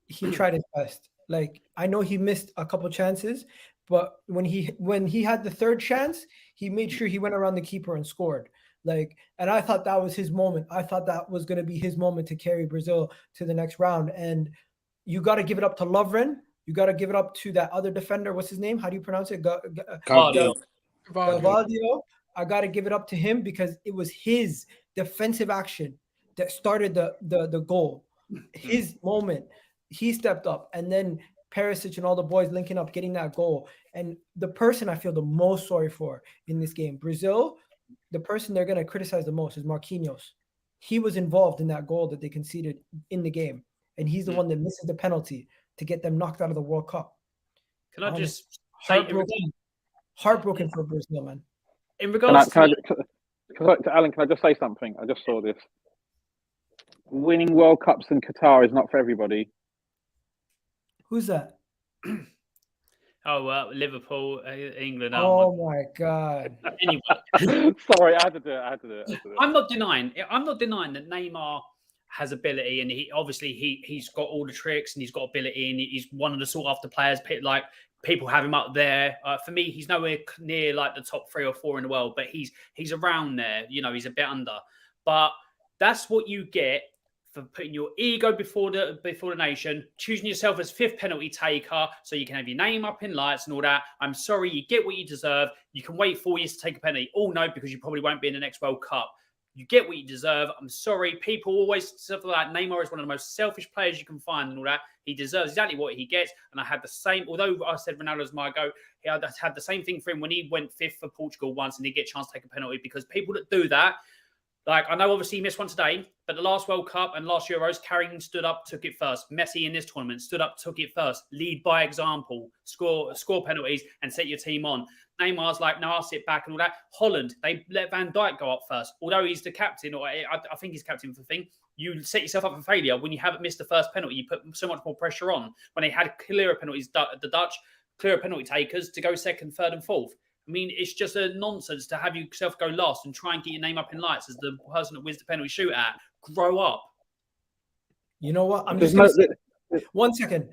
he tried his best. Like, I know he missed a couple chances, but when he had the third chance, he made sure he went around the keeper and scored. Like, and I thought that was his moment. I thought that was going to be his moment to carry Brazil to the next round. And you got to give it up to Lovren. You got to give it up to that other defender. What's his name? How do you pronounce it? Gvardiol. I got to give it up to him, because it was his defensive action that started the goal. His moment. He stepped up, and then Perisic and all the boys linking up, getting that goal. And the person I feel the most sorry for in this game, Brazil, the person they're going to criticize the most is Marquinhos. He was involved in that goal that they conceded in the game. and he's the one that misses the penalty to get them knocked out of the World Cup. Can I just say, heartbroken for Brazil, man. In regards to Alan, can I just say something? I just saw this. Winning World Cups in Qatar is not for everybody. Who's that? Liverpool, England. Oh my God. Anyway, sorry, I had to do it. I'm not denying that Neymar has ability, and he's got all the tricks, and he's got ability, and he's one of the sought after players. Like, people have him up there. For me, he's nowhere near like the top 3 or 4 in the world, but he's around there. You know, he's a bit under. But that's what you get for putting your ego before the nation, choosing yourself as 5th penalty taker so you can have your name up in lights and all that. I'm sorry, you get what you deserve. You can wait 4 years to take a penalty. Oh no, because you probably won't be in the next World Cup. You get what you deserve. I'm sorry. People always stuff like that. Neymar is one of the most selfish players you can find and all that. He deserves exactly what he gets. And I had the same, although I said Ronaldo's my goat, I had the same thing for him when he went 5th for Portugal once and he get a chance to take a penalty, because people that do that, like, I know obviously he missed one today, but the last World Cup and last Euros, Kane stood up, took it first. Messi in this tournament stood up, took it first. Lead by example, score penalties and set your team on. Neymar's like, no, I'll sit back and all that. Holland, they let Van Dijk go up first. Although he's the captain, or I think he's captain for the thing, you set yourself up for failure. When you haven't missed the first penalty, you put so much more pressure on. When they had clearer penalties, the Dutch, clearer penalty takers to go 2nd, 3rd and 4th. I mean, it's just a nonsense to have yourself go last and try and get your name up in lights as the person that wins the penalty shootout. Grow up. You know what? I'm just gonna say, 1 second.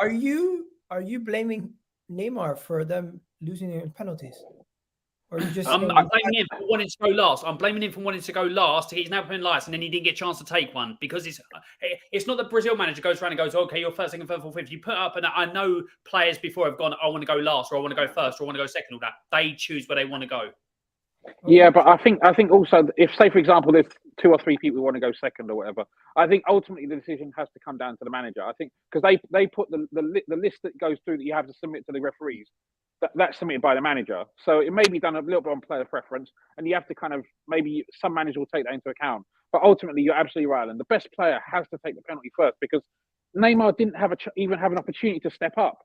Are you blaming Neymar for them losing in penalties? Or you just I'm blaming him for wanting to go last. I'm blaming him for wanting to go last to get his name up in lights, and then he didn't get a chance to take one, because it's not the Brazil manager goes around and goes, okay, you're 1st, 2nd, 3rd, 4th, 5th. You put up, and I know players before have gone, I want to go last, or I want to go 1st, or I want to go 2nd, all that. They choose where they want to go. Yeah, but I think also, if, say, for example, there's 2 or 3 people who want to go 2nd or whatever, I think ultimately the decision has to come down to the manager. I think because they put the list that goes through that you have to submit to the referees, that's submitted by the manager. So it may be done a little bit on player preference, and you have to kind of, maybe some manager will take that into account. But ultimately, you're absolutely right, and the best player has to take the penalty first, because Neymar didn't even have an opportunity to step up.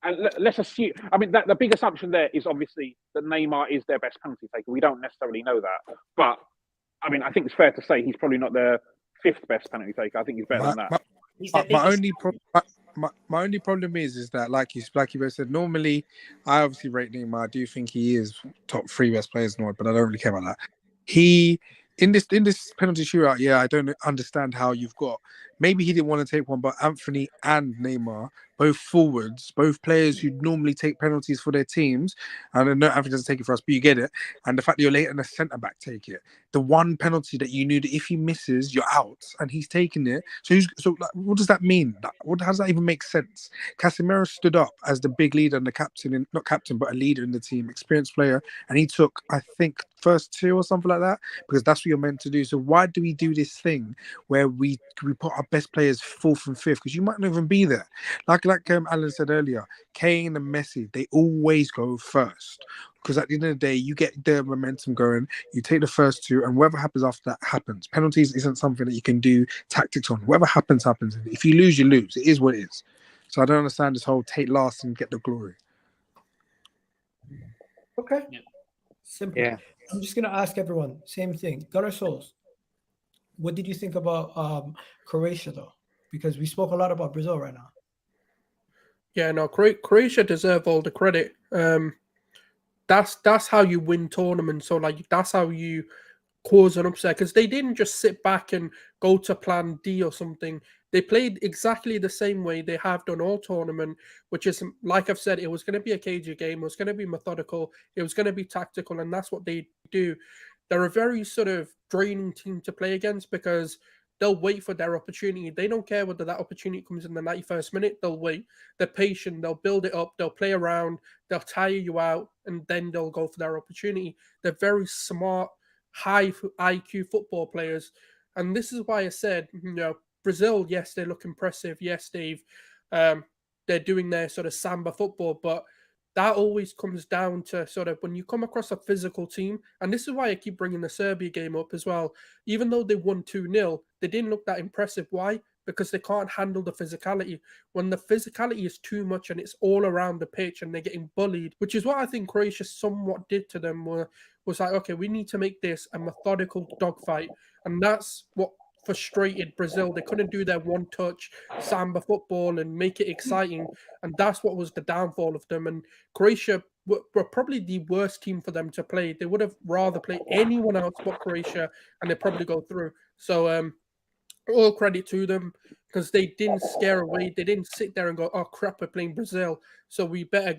And let's assume, I mean, the big assumption there is obviously that Neymar is their best penalty taker. We don't necessarily know that. But, I mean, I think it's fair to say he's probably not their 5th best penalty taker. I think he's better than that. My only problem is that, like you both said, normally I obviously rate Neymar. I do think he is top 3 best players in the world, but I don't really care about that. He in this penalty shootout, yeah, I don't understand how you've got. Maybe he didn't want to take one, but Anthony and Neymar, both forwards, both players who normally take penalties for their teams, and I know Anthony doesn't take it for us, but you get it. And the fact that you're letting a centre back take it, the one penalty that you knew that if he misses, you're out, and he's taking it. So like, what does that mean? How does that even make sense? Casemiro stood up as the big leader and the captain, not captain, but a leader in the team, experienced player, and he took, I think, first 2 or something like that, because that's what you're meant to do. So why do we do this thing where we put our best players 4th and 5th, because you might not even be there? Like Alan said earlier, Kane and Messi, they always go first, because at the end of the day, you get the momentum going, you take the first 2, and whatever happens after that happens. Penalties isn't something that you can do tactics on. Whatever happens. If you lose, you lose. It is what it is. So I don't understand this whole take last and get the glory. Okay. Yeah. Simple. Yeah. I'm just gonna ask everyone, same thing. Gunnar Souls, what did you think about Croatia though? Because we spoke a lot about Brazil right now. Yeah, no, Croatia deserve all the credit. That's how you win tournaments. So like that's how you cause an upset, because they didn't just sit back and go to plan D or something. They played exactly the same way they have done all tournament, which is, like I've said, it was going to be a cagey game. It was going to be methodical. It was going to be tactical, and that's what they do. They're a very sort of draining team to play against, because they'll wait for their opportunity. They don't care whether that opportunity comes in the 91st minute. They'll wait. They're patient. They'll build it up. They'll play around. They'll tire you out, and then they'll go for their opportunity. They're very smart, high IQ football players. And this is why I said, Brazil, yes, they look impressive. Yes, they're doing their sort of samba football, but that always comes down to sort of when you come across a physical team, and this is why I keep bringing the Serbia game up as well. Even though they won 2-0, they didn't look that impressive. Why? Because they can't handle the physicality. When the physicality is too much and it's all around the pitch and they're getting bullied, which is what I think Croatia somewhat did to them, was like, okay, we need to make this a methodical dogfight. And that's what frustrated Brazil. They couldn't do their one-touch samba football and make it exciting. And that's what was the downfall of them. And Croatia were probably the worst team for them to play. They would have rather played anyone else but Croatia, and they'd probably go through. So, all credit to them, because they didn't scare away. They didn't sit there and go, oh crap, we're playing Brazil, so we better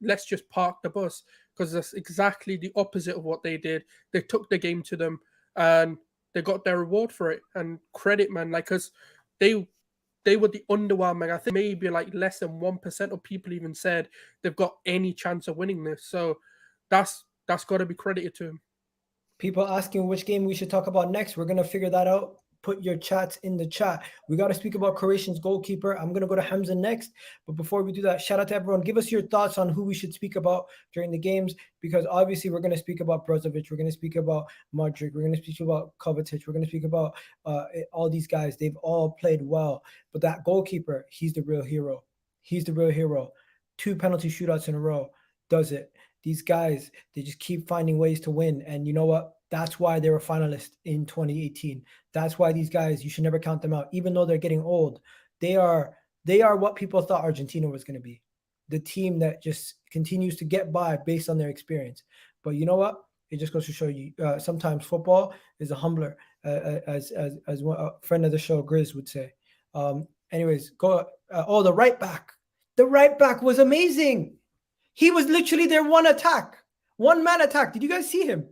let's just park the bus, because that's exactly the opposite of what they did. They took the game to them and they got their reward for it. And credit, man, like, because they were the underwhelming. I think maybe like less than 1% of people even said they've got any chance of winning this. So that's got to be credited to them. People asking which game we should talk about next. We're going to figure that out. Put your chats in the chat. We got to speak about Croatia's goalkeeper. I'm going to go to Hamza next. But before we do that, shout out to everyone. Give us your thoughts on who we should speak about during the games, because obviously we're going to speak about Brozovic. We're going to speak about Modrić. We're going to speak about Kovacic. We're going to speak about all these guys. They've all played well. But that goalkeeper, he's the real hero. He's the real hero. 2 penalty shootouts in a row. Does it. These guys, they just keep finding ways to win. And you know what? That's why they were finalists in 2018. That's why these guys, you should never count them out. Even though they're getting old, they are what people thought Argentina was going to be. The team that just continues to get by based on their experience. But you know what? It just goes to show you sometimes football is a humbler, as a friend of the show, Grizz, would say. Anyways, the right back. The right back was amazing. He was literally their one-man attack. Did you guys see him?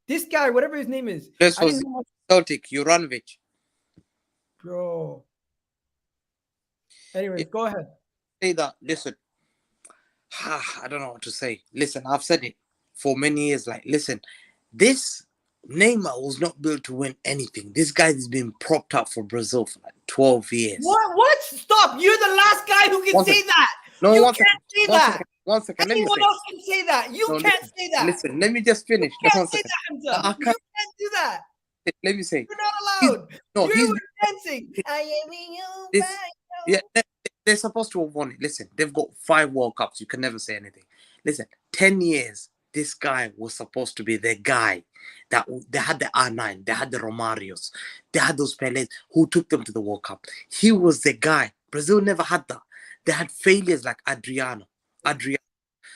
This guy, whatever his name is. This was Celtic, Juranovic. Bro. Anyways, go ahead. Say that. Listen. I don't know what to say. Listen, I've said it for many years. Like, listen, this Neymar was not built to win anything. This guy has been propped up for Brazil for like 12 years. What? Stop. You're the last guy who can say that. No, you can't say that. One second. Anyone else can say that. You can't say that. Listen, let me just finish. You can't say that, Hamza. You can't do that. Let me say. You're not allowed. You're dancing. Yeah, they're supposed to have won it. Listen, they've got 5 World Cups. You can never say anything. Listen, 10 years, this guy was supposed to be the guy that they had the R9, they had the Romarios, they had those Pelés who took them to the World Cup. He was the guy. Brazil never had that. They had failures like Adriano.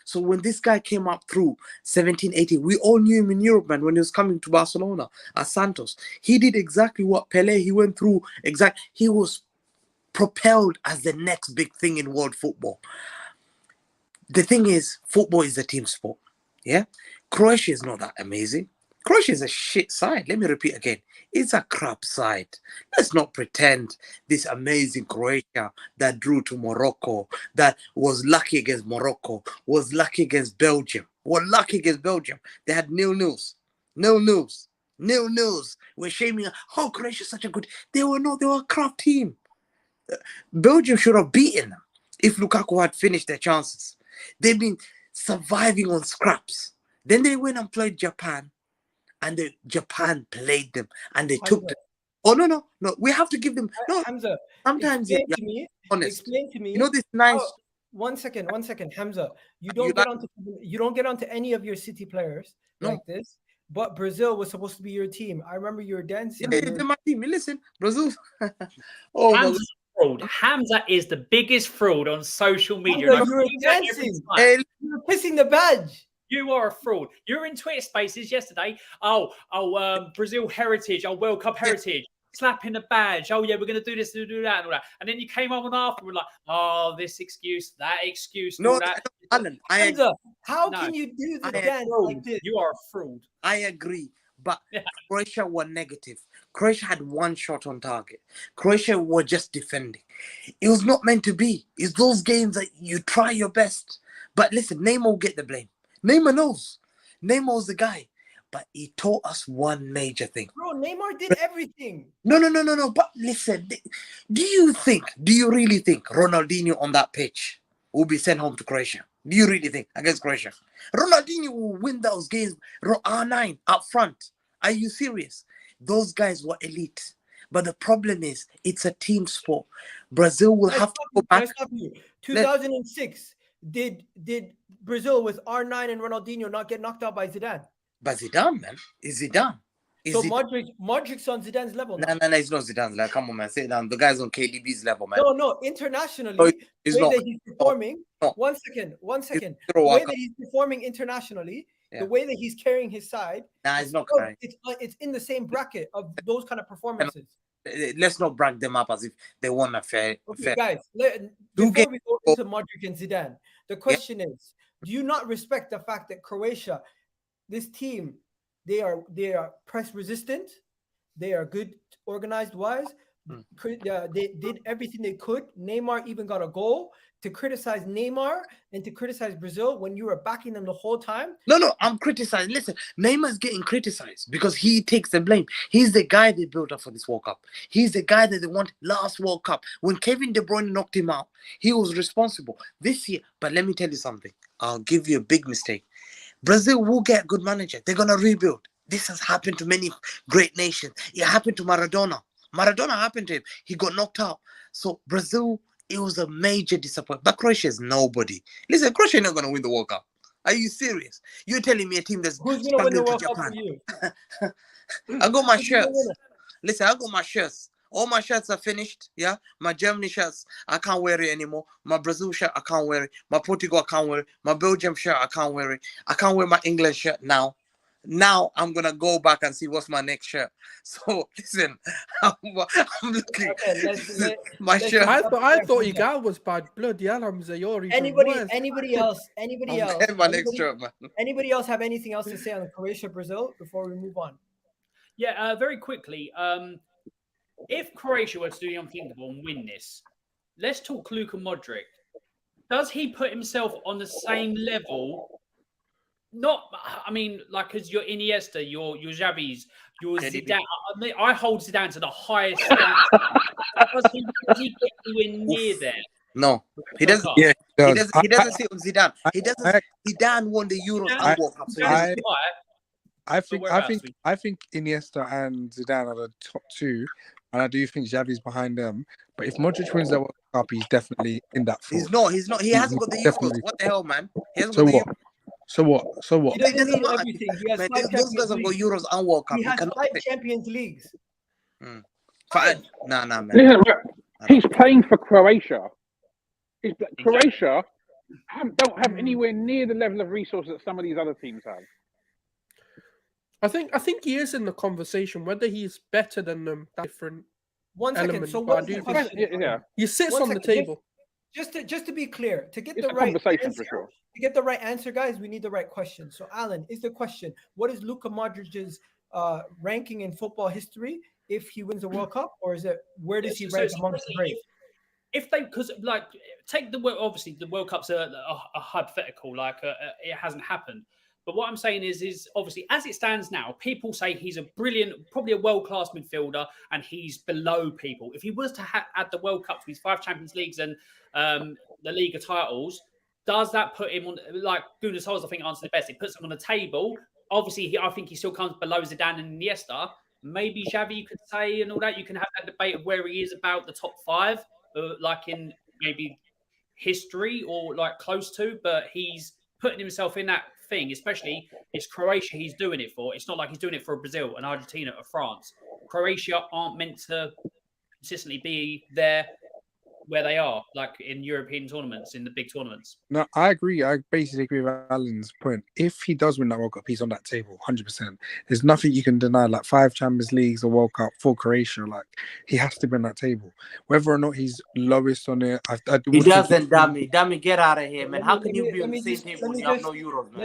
So when this guy came up through 17, 18, we all knew him in Europe, man, when he was coming to Barcelona at Santos. He did exactly what Pelé, he went through. He was propelled as the next big thing in world football. The thing is, football is a team sport. Yeah? Croatia is not that amazing. Croatia is a shit side. Let me repeat again. It's a crap side. Let's not pretend this amazing Croatia that drew to Morocco, that was lucky against Morocco, was lucky against Belgium. They had nil-nils. We're shaming, oh, Croatia's such a good... They were a crap team. Belgium should have beaten them if Lukaku had finished their chances. They've been surviving on scraps. Then they went and played Japan. And Japan played them, and they took them. Oh no! We have to give them. No, Hamza. Sometimes, honest. Explain to me. You know this nice. Oh, one second, Hamza. You don't get onto any of your City players like this. But Brazil was supposed to be your team. I remember you were dancing. Yeah, they're my team. Listen, Brazil. Hamza's fraud. Hamza is the biggest fraud on social media. Hamza, you were dancing. You were kissing the badge. You are a fraud. You were in Twitter Spaces yesterday. Brazil heritage. World Cup heritage. Slapping the badge. Oh yeah, we're gonna do this, do that, and all that. And then you came on after and were like, oh, this excuse, that excuse, no, all that. Alan, how can you do the dance like this? You are a fraud. I agree, but Croatia were negative. Croatia had 1 shot on target. Croatia were just defending. It was not meant to be. It's those games that you try your best. But listen, Neymar will get the blame. Neymar knows. Neymar's the guy. But he taught us one major thing. Bro, Neymar did everything. No. But listen, do you really think Ronaldinho on that pitch will be sent home to Croatia? Do you really think against Croatia? Ronaldinho will win those games. R9 up front. Are you serious? Those guys were elite. But the problem is, it's a team sport. Brazil will have to go back. 2006, did Brazil with R9 and Ronaldinho not get knocked out by Zidane? But Zidane, man. Is Zidane. So Modric's on Zidane's level now. No, it's not Zidane's level. Come on, man. Sit down. The guy's on KDB's level, man. No. Internationally, the way that he's performing. One second. The way that he's performing internationally, the way that he's carrying his side. Nah, it's not carrying. It's in the same bracket of those kind of performances. Let's not brag them up as if they won a fair. Guys, before we go into Modric and Zidane, the question is: do you not respect the fact that Croatia, this team, they are press resistant, they are good organized wise. They did everything they could. Neymar even got a goal to criticize Neymar and to criticize Brazil when you were backing them the whole time. No, I'm criticizing. Listen, Neymar's getting criticized because he takes the blame. He's the guy they built up for this World Cup. He's the guy that they want last World Cup. When Kevin De Bruyne knocked him out, he was responsible this year. But let me tell you something. I'll give you a big mistake. Brazil will get a good manager. They're going to rebuild. This has happened to many great nations. It happened to Maradona. Maradona happened to him. He got knocked out. So Brazil, it was a major disappointment. But Croatia is nobody. Listen, Croatia is not going to win the World Cup. Are you serious? You're telling me a team that's who's going to win the World Cup for you? I got my shirts. Listen, I got my shirts. All my shirts are finished. Yeah, my Germany shirts, I can't wear it anymore. My Brazil shirt, I can't wear it. My Portugal, I can't wear it. My Belgium shirt, I can't wear it. I can't wear my England shirt now. Now I'm gonna go back and see what's my next shirt. So listen, I'm looking. Okay, my shirt. I thought Egal was bad blood. Yeah, Hamza, you're even worse. Anybody else? My next shirt, man. Anybody else have anything else to say on Croatia, Brazil before we move on? Yeah, very quickly. If Croatia were to do the unthinkable and win this, let's talk Luka Modrić. Does he put himself on the same level? Not, I mean, like, because you're Iniesta, you're Xavi's, you're Zidane. I hold Zidane to the highest standard. Does he get anywhere near there? No, he doesn't. Yeah, he doesn't sit on Zidane. He doesn't. Zidane won the Euros and World Cup. So I think Iniesta and Zidane are the top two, and I do think Xavi's behind them. But if Modric wins the World Cup, he's definitely in that. He's not. He hasn't got the Euros. What the hell, man? He hasn't got the Euros. So what? He doesn't need everything. He has 5 Champions League. Euros and World Cup. He has 5 Champions Leagues. Nah, man. Listen, he's playing for Croatia. Croatia don't have anywhere near the level of resources that some of these other teams have. I think he is in the conversation. Whether he's better than them, that's different. 1 second. Element, so what's the question? Yeah. He sits on the table. Just to be clear, to get It's the a right conversation answer, for sure. to get the right answer, guys, we need the right question. So, Alan, is the question: what is Luka Modric's ranking in football history if he wins the World Cup, or is it where does he rank amongst the brave? If they, because like take the obviously the World Cup's a hypothetical, like it hasn't happened. But what I'm saying is obviously as it stands now, people say he's a brilliant, probably a world-class midfielder, and he's below people. If he was to add the World Cup to his 5 Champions Leagues and the Liga titles, does that put him on, like Gunnar I think answered it best, it puts him on the table. Obviously, I think he still comes below Zidane and Iniesta. Maybe Xavi you could say and all that. You can have that debate of where he is about the top 5, like in maybe history or like close to, but he's putting himself in that thing, especially it's Croatia he's doing it for. It's not like he's doing it for Brazil and Argentina or France. Croatia aren't meant to consistently be there where they are, like in European tournaments, in the big tournaments. No, I agree. I basically agree with Alan's point. If he does win that World Cup, he's on that table, 100%. There's nothing you can deny, like 5 Champions Leagues, a World Cup for Croatia. Like, he has to be on that table. Whether or not he's lowest on it, he doesn't, Dummy, get out of here, man. How can you be on the same table when you have no Euros, man?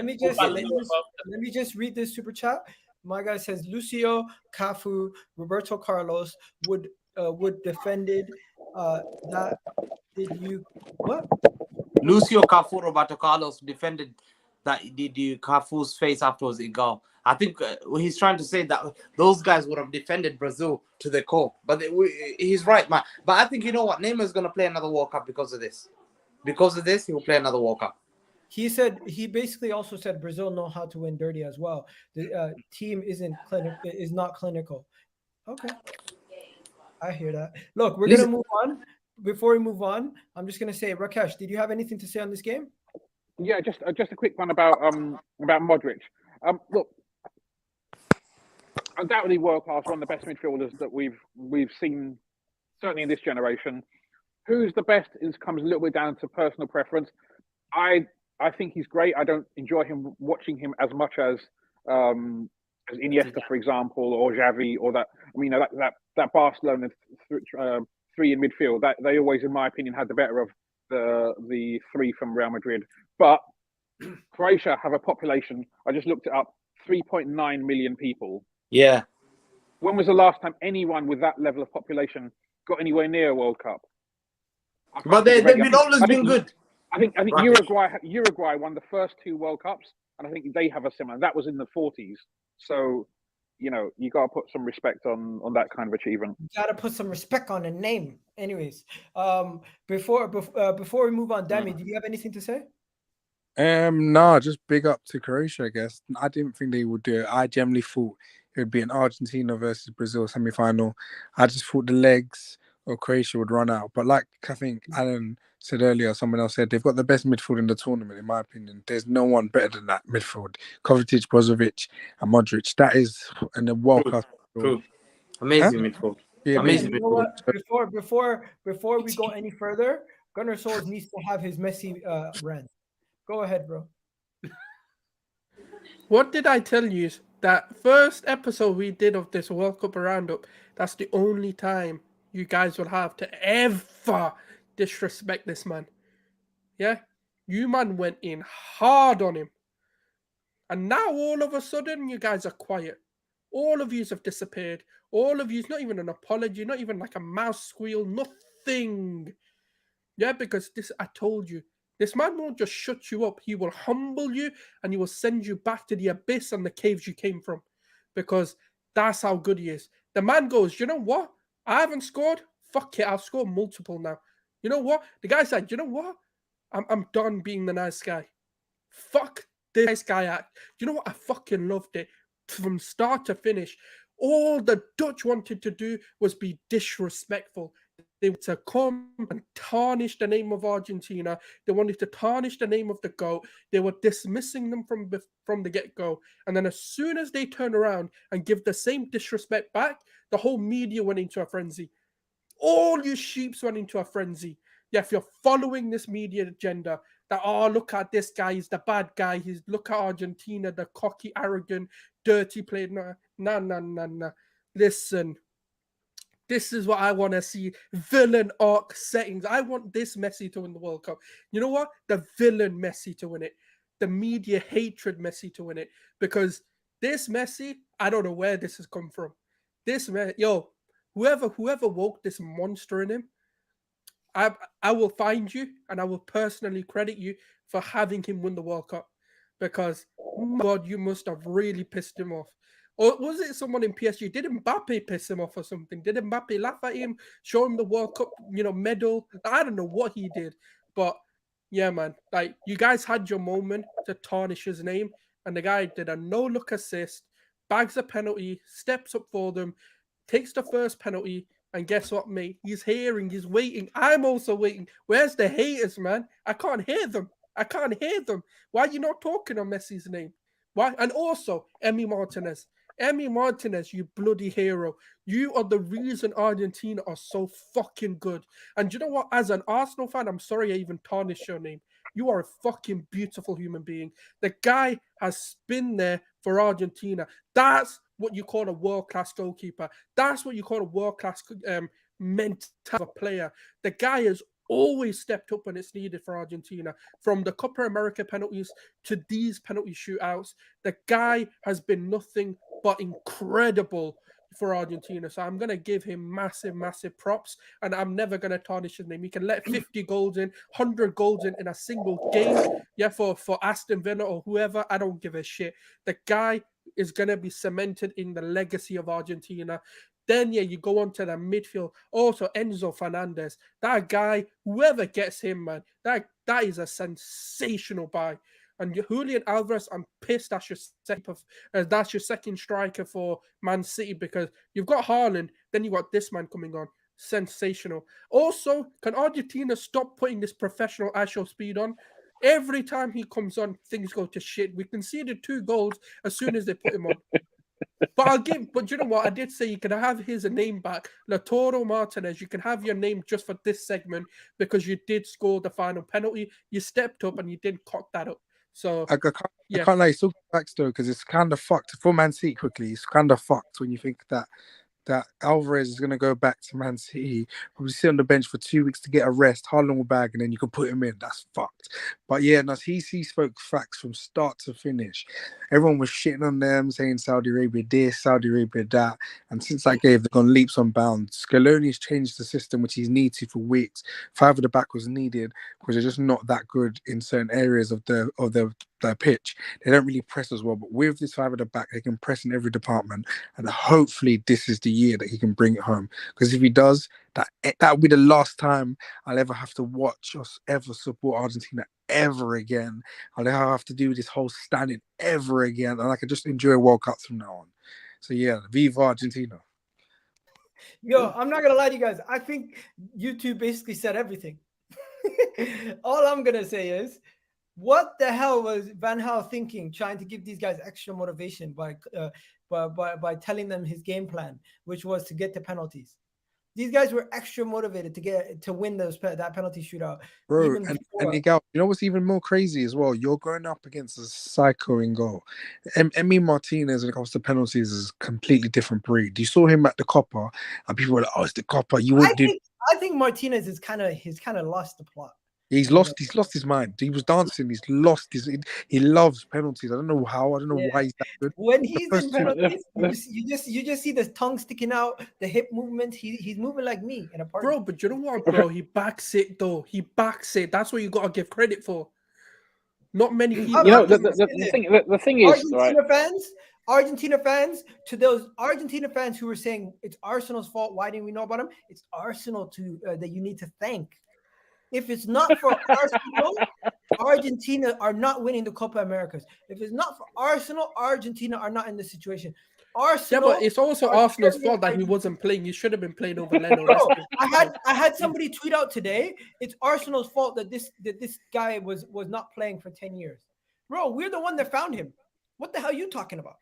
Let me just read this super chat. My guy says Lucio, Cafu, Roberto Carlos would defended that. Did you what? Lucio, Cafu, Roberto Carlos defended that. Did you Cafu's face afterwards? Egal. I think he's trying to say that those guys would have defended Brazil to the core. But he's right, man. But I think you know what? Neymar's gonna play another World Cup because of this. Because of this, he will play another World Cup. he basically also said Brazil know how to win dirty as well. The team is not clinical. Okay, I hear that. Look, we're gonna move on. Before we move on, I'm just gonna say, Rakesh, did you have anything to say on this game? Yeah, just a quick one about Modrić. Look, undoubtedly world class, one of the best midfielders that we've seen, certainly in this generation. Who's the best comes a little bit down to personal preference. I think he's great. I don't enjoy watching him as much as Iniesta, for example, or Xavi, or that. I mean, that Barcelona three in midfield. That they always, in my opinion, had the better of the three from Real Madrid. But Croatia have a population. I just looked it up: 3.9 million people. Yeah. When was the last time anyone with that level of population got anywhere near a World Cup? But they've always been good. I think Uruguay won the first two World Cups, and I think they have a similar. That was in the 40s. So, you got to put some respect on that kind of achievement. You got to put some respect on the name. Anyways, before we move on, Dami, did you have anything to say? No, just big up to Croatia, I guess. I didn't think they would do it. I generally thought it would be an Argentina versus Brazil semi-final. I just thought the legs of Croatia would run out. But like I think Alan said earlier, someone else said, they've got the best midfield in the tournament, in my opinion. There's no one better than that midfield. Kovacic, Brozovic, and Modric. That is in the World Cup. Amazing midfield. Yeah, amazing midfield. Before we go any further, Gunnar Solskjaer needs to have his Messi rant. Go ahead, bro. What did I tell you? That first episode we did of this World Cup roundup, that's the only time you guys will have to ever disrespect this man. Yeah? You man went in hard on him. And now all of a sudden, you guys are quiet. All of you have disappeared. All of you, not even an apology, not even like a mouse squeal, nothing. Yeah, because I told you, this man won't just shut you up. He will humble you and he will send you back to the abyss and the caves you came from. Because that's how good he is. The man goes, you know what? I haven't scored. Fuck it, I'll score multiple now. You know what? The guy said, you know what? I'm done being the nice guy. Fuck this nice guy act. You know what? I fucking loved it. From start to finish. All the Dutch wanted to do was be disrespectful. They wanted to come and tarnish the name of Argentina. They wanted to tarnish the name of the GOAT. They were dismissing them from the get-go. And then as soon as they turn around and give the same disrespect back, the whole media went into a frenzy. All you sheeps went into a frenzy. Yeah, if you're following this media agenda, that, look at this guy, he's the bad guy. Look at Argentina, the cocky, arrogant, dirty player. Nah. Listen. This is what I want to see. Villain arc settings. I want this Messi to win the World Cup. You know what? The villain Messi to win it. The media hatred Messi to win it. Because this Messi, I don't know where this has come from. Whoever woke this monster in him, I will find you and I will personally credit you for having him win the World Cup. Because, oh my God, you must have really pissed him off. Or was it someone in PSG? Did Mbappe piss him off or something? Did Mbappe laugh at him, show him the World Cup, medal? I don't know what he did. But, yeah, man. Like, you guys had your moment to tarnish his name. And the guy did a no-look assist, bags a penalty, steps up for them, takes the first penalty. And guess what, mate? He's hearing, he's waiting. I'm also waiting. Where's the haters, man? I can't hear them. Why are you not talking on Messi's name? Why? And also, Emi Martinez, you bloody hero. You are the reason Argentina are so fucking good. And you know what? As an Arsenal fan, I'm sorry I even tarnished your name. You are a fucking beautiful human being. The guy has been there for Argentina. That's what you call a world-class goalkeeper. That's what you call a world-class mental player. The guy has always stepped up when it's needed for Argentina. From the Copa America penalties to these penalty shootouts, the guy has been nothing but incredible for Argentina. So I'm going to give him massive, massive props, and I'm never going to tarnish his name. He can let 50 goals in, 100 goals in a single game. Yeah, for Aston Villa or whoever, I don't give a shit. The guy is going to be cemented in the legacy of Argentina. Then you go on to the midfield. Also, Enzo Fernandez, that guy, whoever gets him, man, that is a sensational buy. And Julian Alvarez, I'm pissed that's your second striker for Man City, because you've got Haaland, then you got this man coming on. Sensational. Also, can Argentina stop putting this professional ISO speed on? Every time he comes on, things go to shit. We conceded 2 goals as soon as they put him on. But you know what? I did say you can have his name back. Lautaro Martinez, you can have your name just for this segment because you did score the final penalty. You stepped up and you didn't cock that up. So I can't lie, it's still facts though, because it's kind of fucked. For Man City quickly, it's kind of fucked when you think that Alvarez is going to go back to Man City, probably sit on the bench for 2 weeks to get a rest, Haaland will bag, and then you can put him in. That's fucked. But yeah, no, he spoke facts from start to finish. Everyone was shitting on them, saying Saudi Arabia this, Saudi Arabia that. And since that game, they've gone leaps and bounds. Scaloni's changed the system, which he's needed to for weeks. 5 at the back was needed because they're just not that good in certain areas of the pitch. They don't really press as well, but with this 5 at the back, they can press in every department, and hopefully this is the year that he can bring it home. Because if he does, that will be the last time I'll ever have to watch or ever support Argentina ever again. I'll never have to do this whole standing ever again, and I can just enjoy World Cups from now on. So yeah, Viva Argentina. Yo, I'm not gonna lie to you guys. I think you two basically said everything. All I'm gonna say is, what the hell was Van Gaal thinking, trying to give these guys extra motivation by telling them his game plan, which was to get to penalties? These guys were extra motivated to win that penalty shootout. Bro, and Egal, you know what's even more crazy as well? You're going up against a psycho in goal. Emi Martinez, when it comes to penalties, is a completely different breed. You saw him at the Copa, and people were like, "Oh, it's the Copa." I think Martinez is kind of lost the plot. He's lost his mind. He was dancing. He's lost his. He loves penalties. I don't know how. I don't know why he's that good. When he's in penalties, you just see the tongue sticking out, the hip movement. He's moving like me in a party. Bro, but you know what, bro? He backs it though. He backs it. That's what you gotta give credit for. Not many people. You know, the thing is, Argentina fans, to those Argentina fans who were saying it's Arsenal's fault, why didn't we know about him? It's Arsenal that you need to thank. If it's not for Arsenal, Argentina are not winning the Copa Americas. If it's not for Arsenal, Argentina are not in this situation. Arsenal, yeah, but it's also Arsenal's fault that he wasn't playing. He should have been playing over Leno. I had somebody tweet out today, it's Arsenal's fault that this guy was not playing for 10 years. Bro, we're the one that found him. What the hell are you talking about?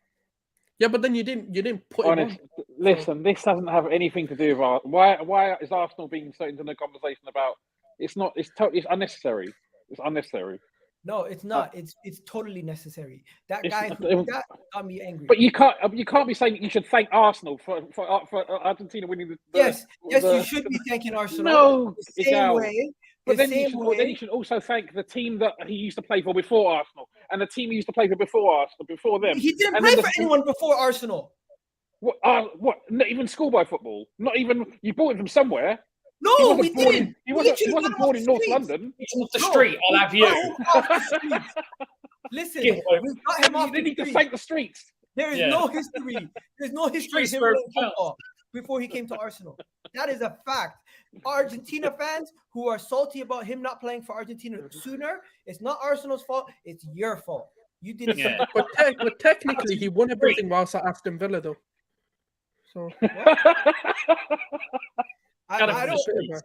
Yeah, but then you didn't put him on. Listen, this doesn't have anything to do with why is Arsenal being so into the conversation about? It's not. It's unnecessary. It's unnecessary. No, it's not. It's totally necessary. That guy that got me angry. But you can't be saying that you should thank Arsenal for Argentina winning the. Yes, you should be thanking Arsenal. No, the same way. But then you should also thank the team that he used to play for before Arsenal, and the team he used to play for before Arsenal, before them. He didn't play for anyone before Arsenal. What? Not even schoolboy football. Not even you bought him from somewhere. No, we didn't. He wasn't born in North London. He's off the street. I'll have you. Listen, we got him off the street. Need to thank the streets. There is no history. There's no history of him playing football before he came to Arsenal. That is a fact. Argentina fans who are salty about him not playing for Argentina sooner, it's not Arsenal's fault. It's your fault. You didn't. Yeah. But technically, he won everything whilst at Aston Villa, though. So. I don't.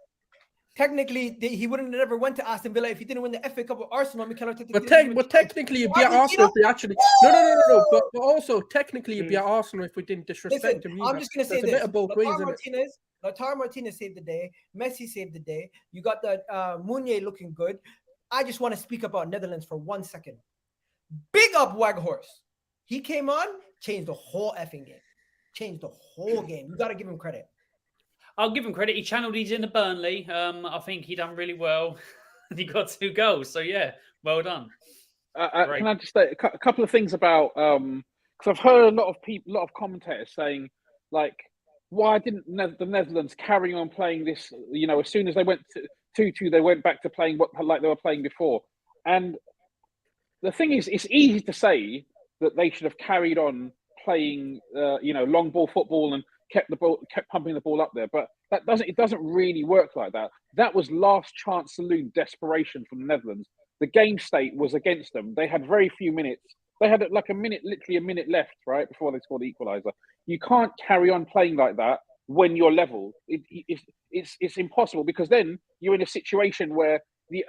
Technically, he wouldn't have never went to Aston Villa if he didn't win the FA Cup with Arsenal. But technically, it'd be at Arsenal if we actually. No. But also, technically, it'd be at Arsenal if we didn't disrespect him. I'm just gonna say this: Lautaro Martinez saved the day. Messi saved the day. You got the Meunier looking good. I just want to speak about Netherlands for 1 second. Big up Waghorst. He came on, changed the whole effing game. Changed the whole game. You got to give him credit. I'll give him credit. He channeled these into Burnley. I think he done really well. He got 2 goals. So, yeah, well done. Can I just say a couple of things about... Because I've heard a lot of commentators saying, like, why didn't the Netherlands carry on playing this? You know, as soon as they went to 2-2, they went back to playing like they were playing before. And the thing is, it's easy to say that they should have carried on playing, long ball football and kept pumping the ball up there. But it doesn't really work like that. That was last chance saloon desperation from the Netherlands. The game state was against them. They had very few minutes. They had like literally a minute left, right, before they scored the equaliser. You can't carry on playing like that when you're level. It's impossible, because then you're in a situation where the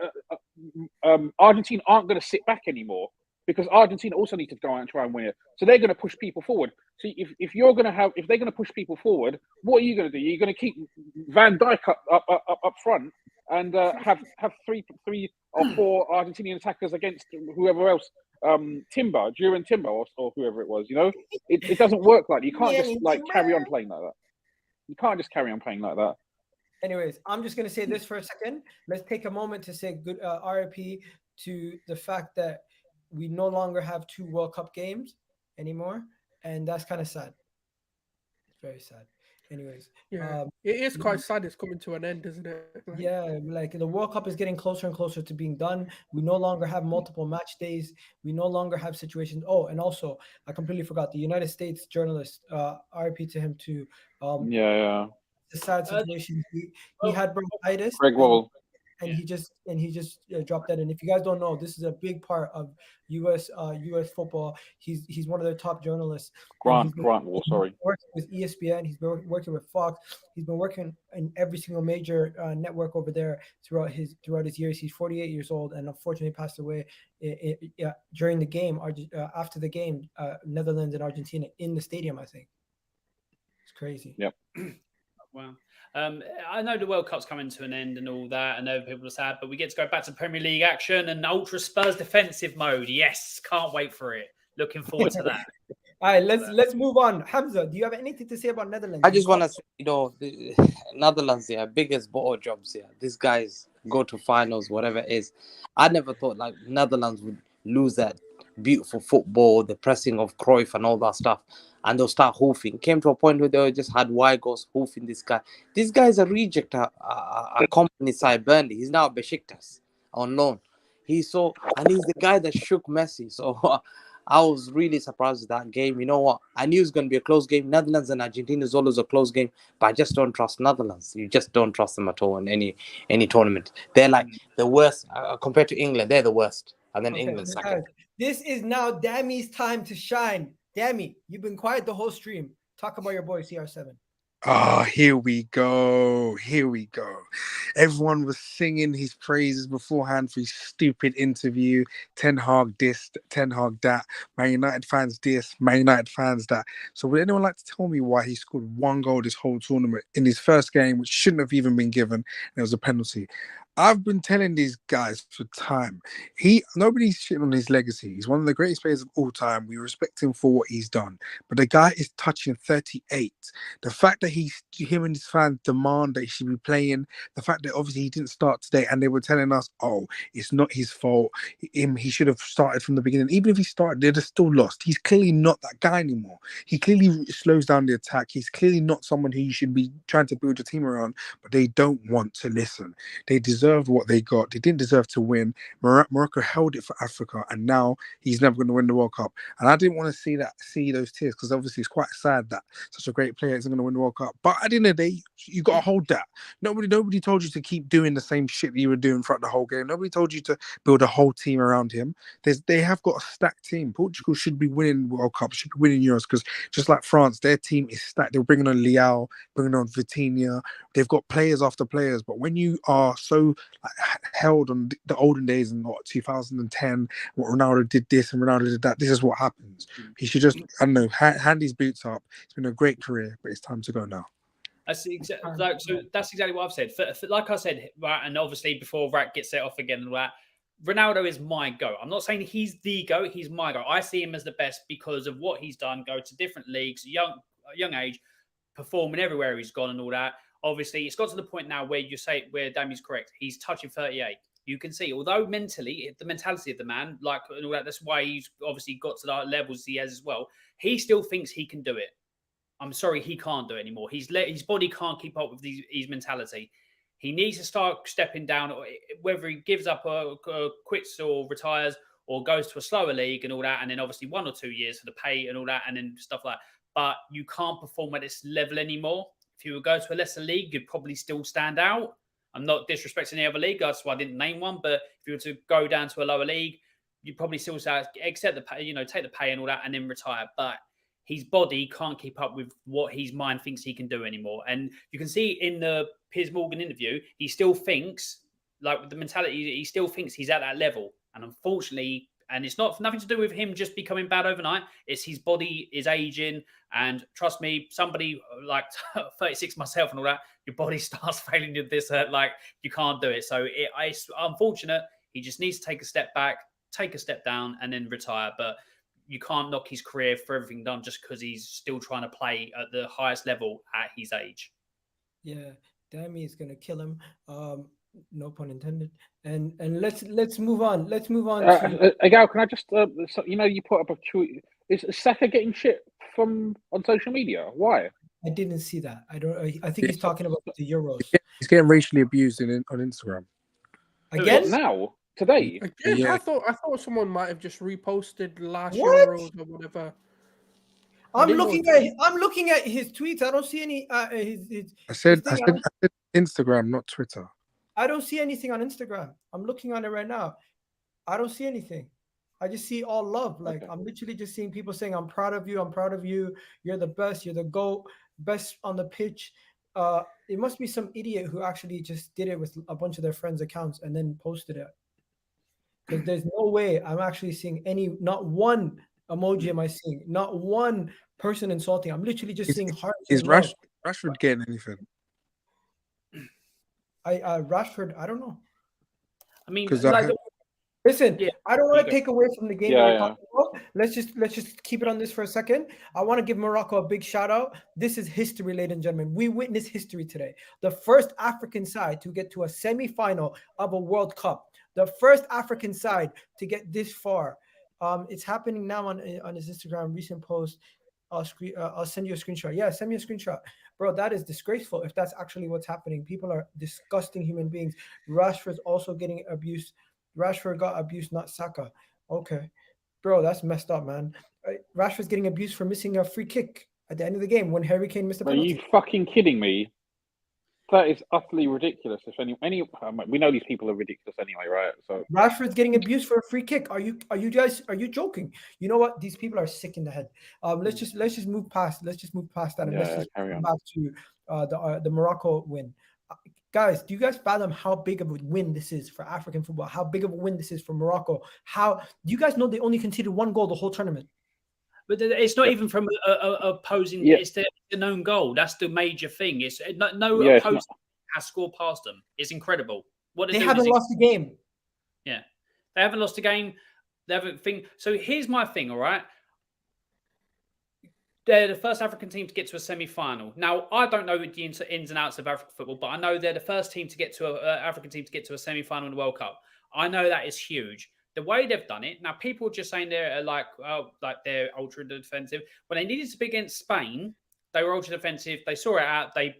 Argentina aren't going to sit back anymore, because Argentina also need to go out and try and win it. So they're going to push people forward. So if they're going to push people forward, what are you going to do? You're going to keep Van Dijk up front and have three or four Argentinian attackers against whoever else, Timber, or whoever it was. You know, it doesn't work like that. You can't just carry on playing like that. You can't just carry on playing like that. Anyways, I'm just going to say this for a second. Let's take a moment to say good RIP to the fact that we no longer have 2 World Cup games anymore. And that's kind of sad. It's very sad. Anyways. Yeah, it is quite sad it's coming to an end, isn't it? Yeah, like the World Cup is getting closer and closer to being done. We no longer have multiple match days. We no longer have situations. Oh, and also, I completely forgot, the United States journalist, RIP to him too. It's a sad situation. He had bronchitis. Greg Wall. And he just dropped that in. If you guys don't know, this is a big part of U.S. football. He's one of their top journalists. Grant Wall, sorry. Working with ESPN, he's been working with Fox. He's been working in every single major network over there throughout his years. He's 48 years old, and unfortunately passed away during the game. After the game, Netherlands and Argentina in the stadium. I think it's crazy. Yep. Wow. I know the World Cup's coming to an end and all that, and other people are sad, but we get to go back to Premier League action and Ultra Spurs defensive mode. Yes, can't wait for it. Looking forward to that. All right, let's move on. Hamza, do you have anything to say about Netherlands? I just want to say, the Netherlands, biggest bottle jobs here. These guys go to finals, whatever it is. I never thought Netherlands would lose that beautiful football, the pressing of Cruyff and all that stuff, and they'll start hoofing. Came to a point where they just had Weigels hoofing this guy. This guy's a reject, a company side Burnley. He's now at Besiktas on loan. He's the guy that shook Messi. So I was really surprised with that game. You know what? I knew it was going to be a close game. Netherlands and Argentina is always a close game, but I just don't trust Netherlands. You just don't trust them at all in any tournament. They're like the worst compared to England. They're the worst, and then England's second. This is now Dammy's time to shine. Dammy, you've been quiet the whole stream. Talk about your boy CR7. Here we go. Everyone was singing his praises beforehand for his stupid interview. Ten Hag this, Ten Hag that. Man United fans this, Man United fans that. So would anyone like to tell me why he scored 1 goal this whole tournament in his first game, which shouldn't have even been given, and it was a penalty? I've been telling these guys for time. Nobody's shitting on his legacy. He's one of the greatest players of all time. We respect him for what he's done. But the guy is touching 38. The fact that him and his fans demand that he should be playing, the fact that obviously he didn't start today, and they were telling us, oh, it's not his fault. He should have started from the beginning. Even if he started, they'd have still lost. He's clearly not that guy anymore. He clearly slows down the attack. He's clearly not someone who you should be trying to build a team around, but they don't want to listen. They deserved what they got. They didn't deserve to win. Morocco held it for Africa, and now he's never going to win the World Cup. And I didn't want to see those tears, because obviously it's quite sad that such a great player isn't going to win the World Cup. But at the end of the day, you got to hold that. Nobody told you to keep doing the same shit that you were doing throughout the whole game. Nobody told you to build a whole team around him. They have got a stacked team. Portugal should be winning World Cup, should be winning Euros, because just like France, their team is stacked. They're bringing on Leao, bringing on Vitinha. They've got players after players. But when you are so held on the olden days in 2010, what Ronaldo did this and Ronaldo did that, this is what happens. He should just, I don't know, hand his boots up. It's been a great career, but it's time to go now. That's exactly what I've said. Like I said, right, and obviously before Rat gets set off again and all that, Ronaldo is my GOAT. I'm not saying he's the GOAT, he's my GOAT. I see him as the best because of what he's done, go to different leagues, young age, performing everywhere he's gone and all that. Obviously, it's got to the point now where Dammy's correct. He's touching 38. You can see, although mentally, the mentality of the man, like and all that, that's why he's obviously got to the levels he has as well. He still thinks he can do it. I'm sorry, he can't do it anymore. His body can't keep up with his mentality. He needs to start stepping down, whether he gives up or quits or retires or goes to a slower league and all that, and then obviously 1 or 2 years for the pay and all that, and then stuff like that. but you can't perform at this level anymore. If you would go to a lesser league, you'd probably still stand out. I'm not disrespecting any other league, that's why I didn't name one. But if you were to go down to a lower league, you'd probably still accept the pay, take the pay and all that, and then retire. But his body can't keep up with what his mind thinks he can do anymore. And you can see in the Piers Morgan interview, he still thinks, like with the mentality, he still thinks he's at that level. And unfortunately, and it's nothing to do with him just becoming bad overnight. It's his body is aging. And trust me, somebody like 36 myself and all that, your body starts failing you this, like you can't do it. So it's unfortunate. He just needs to take a step back, take a step down, and then retire. But you can't knock his career for everything done just because he's still trying to play at the highest level at his age. Yeah, Dammy is gonna kill him. No pun intended. And let's move on. Let's move on. Egal, can I just you put up a tweet? Is Saka getting shit on social media? Why? I didn't see that. I think he's talking about the Euros. He's getting racially abused on Instagram. Again? Now? Today? Again? Yeah. I thought someone might have just reposted last Euros or whatever. I'm looking at his tweets. I don't see any. I said Instagram, not Twitter. I don't see anything on Instagram. I'm looking on it right now. I don't see anything. I just see all love. Like I'm literally just seeing people saying, "I'm proud of you. I'm proud of you. You're the best. You're the GOAT. Best on the pitch." It must be some idiot who actually just did it with a bunch of their friends' accounts and then posted it. Because there's no way I'm actually seeing not one emoji am I seeing, not one person insulting. I'm literally just seeing hearts. Is Rashford getting anything? Rashford, I don't know. I mean, listen, yeah, I don't want to take away from the game Yeah, that we're talking about. Let's just keep it on this for a second. I want to give Morocco a big shout out. This is history, ladies and gentlemen. We witnessed history today. The first African side to get to a semi-final of a World Cup. The first African side to get this far. It's happening now on his Instagram recent post. I'll send you a screenshot. Yeah, send me a screenshot. Bro, that is disgraceful if that's actually what's happening. People are disgusting human beings. Rashford's also getting abused. Rashford got abused, not Saka. Okay. Bro, that's messed up, man. Rashford's getting abused for missing a free kick at the end of the game when Harry Kane missed a penalty. Are you fucking kidding me? That is utterly ridiculous. If we know these people are ridiculous anyway, right? So Rashford's getting abused for a free kick. Are you joking? You know what? These people are sick in the head. Let's just move past. Let's just move past that and let's just come back to the Morocco win. Guys, do you guys fathom how big of a win this is for African football? How big of a win this is for Morocco? Do you guys know they only conceded one goal the whole tournament? But it's not even from opposing. Yeah. It's the known goal. That's the major thing. It's no opposing has scored past them. It's incredible. What they haven't lost a game. Yeah, they haven't lost a game. They haven't So here's my thing. All right, they're the first African team to get to a semi-final. Now I don't know the ins and outs of African football, but I know they're the first team to get to African team to get to a semi-final in the World Cup. I know that is huge. The way they've done it now, people are just saying they're like they're ultra defensive. When they needed to be against Spain, they were ultra defensive. They saw it out. They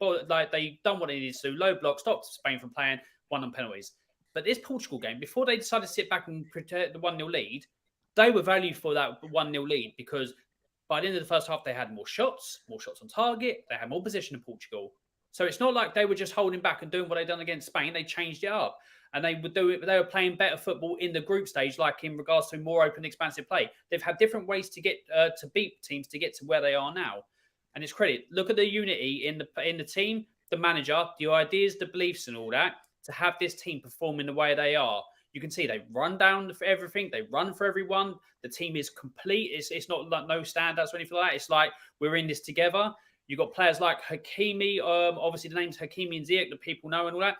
done what they needed to do. Low block, stopped Spain from playing, won on penalties. But this Portugal game, before they decided to sit back and protect the 1-0 lead, they were valued for that 1-0 lead because by the end of the first half, they had more shots on target. They had more possession in Portugal. So it's not like they were just holding back and doing what they'd done against Spain. They changed it up. And they would do it. They were playing better football in the group stage, like in regards to more open, expansive play. They've had different ways to get to beat teams to get to where they are now, and it's credit. Look at the unity in the team, the manager, the ideas, the beliefs, and all that to have this team performing the way they are. You can see they run down for everything. They run for everyone. The team is complete. It's not like no standouts or anything like that. It's like we're in this together. You've got players like Hakimi. Obviously, the names Hakimi and Ziyech that people know and all that.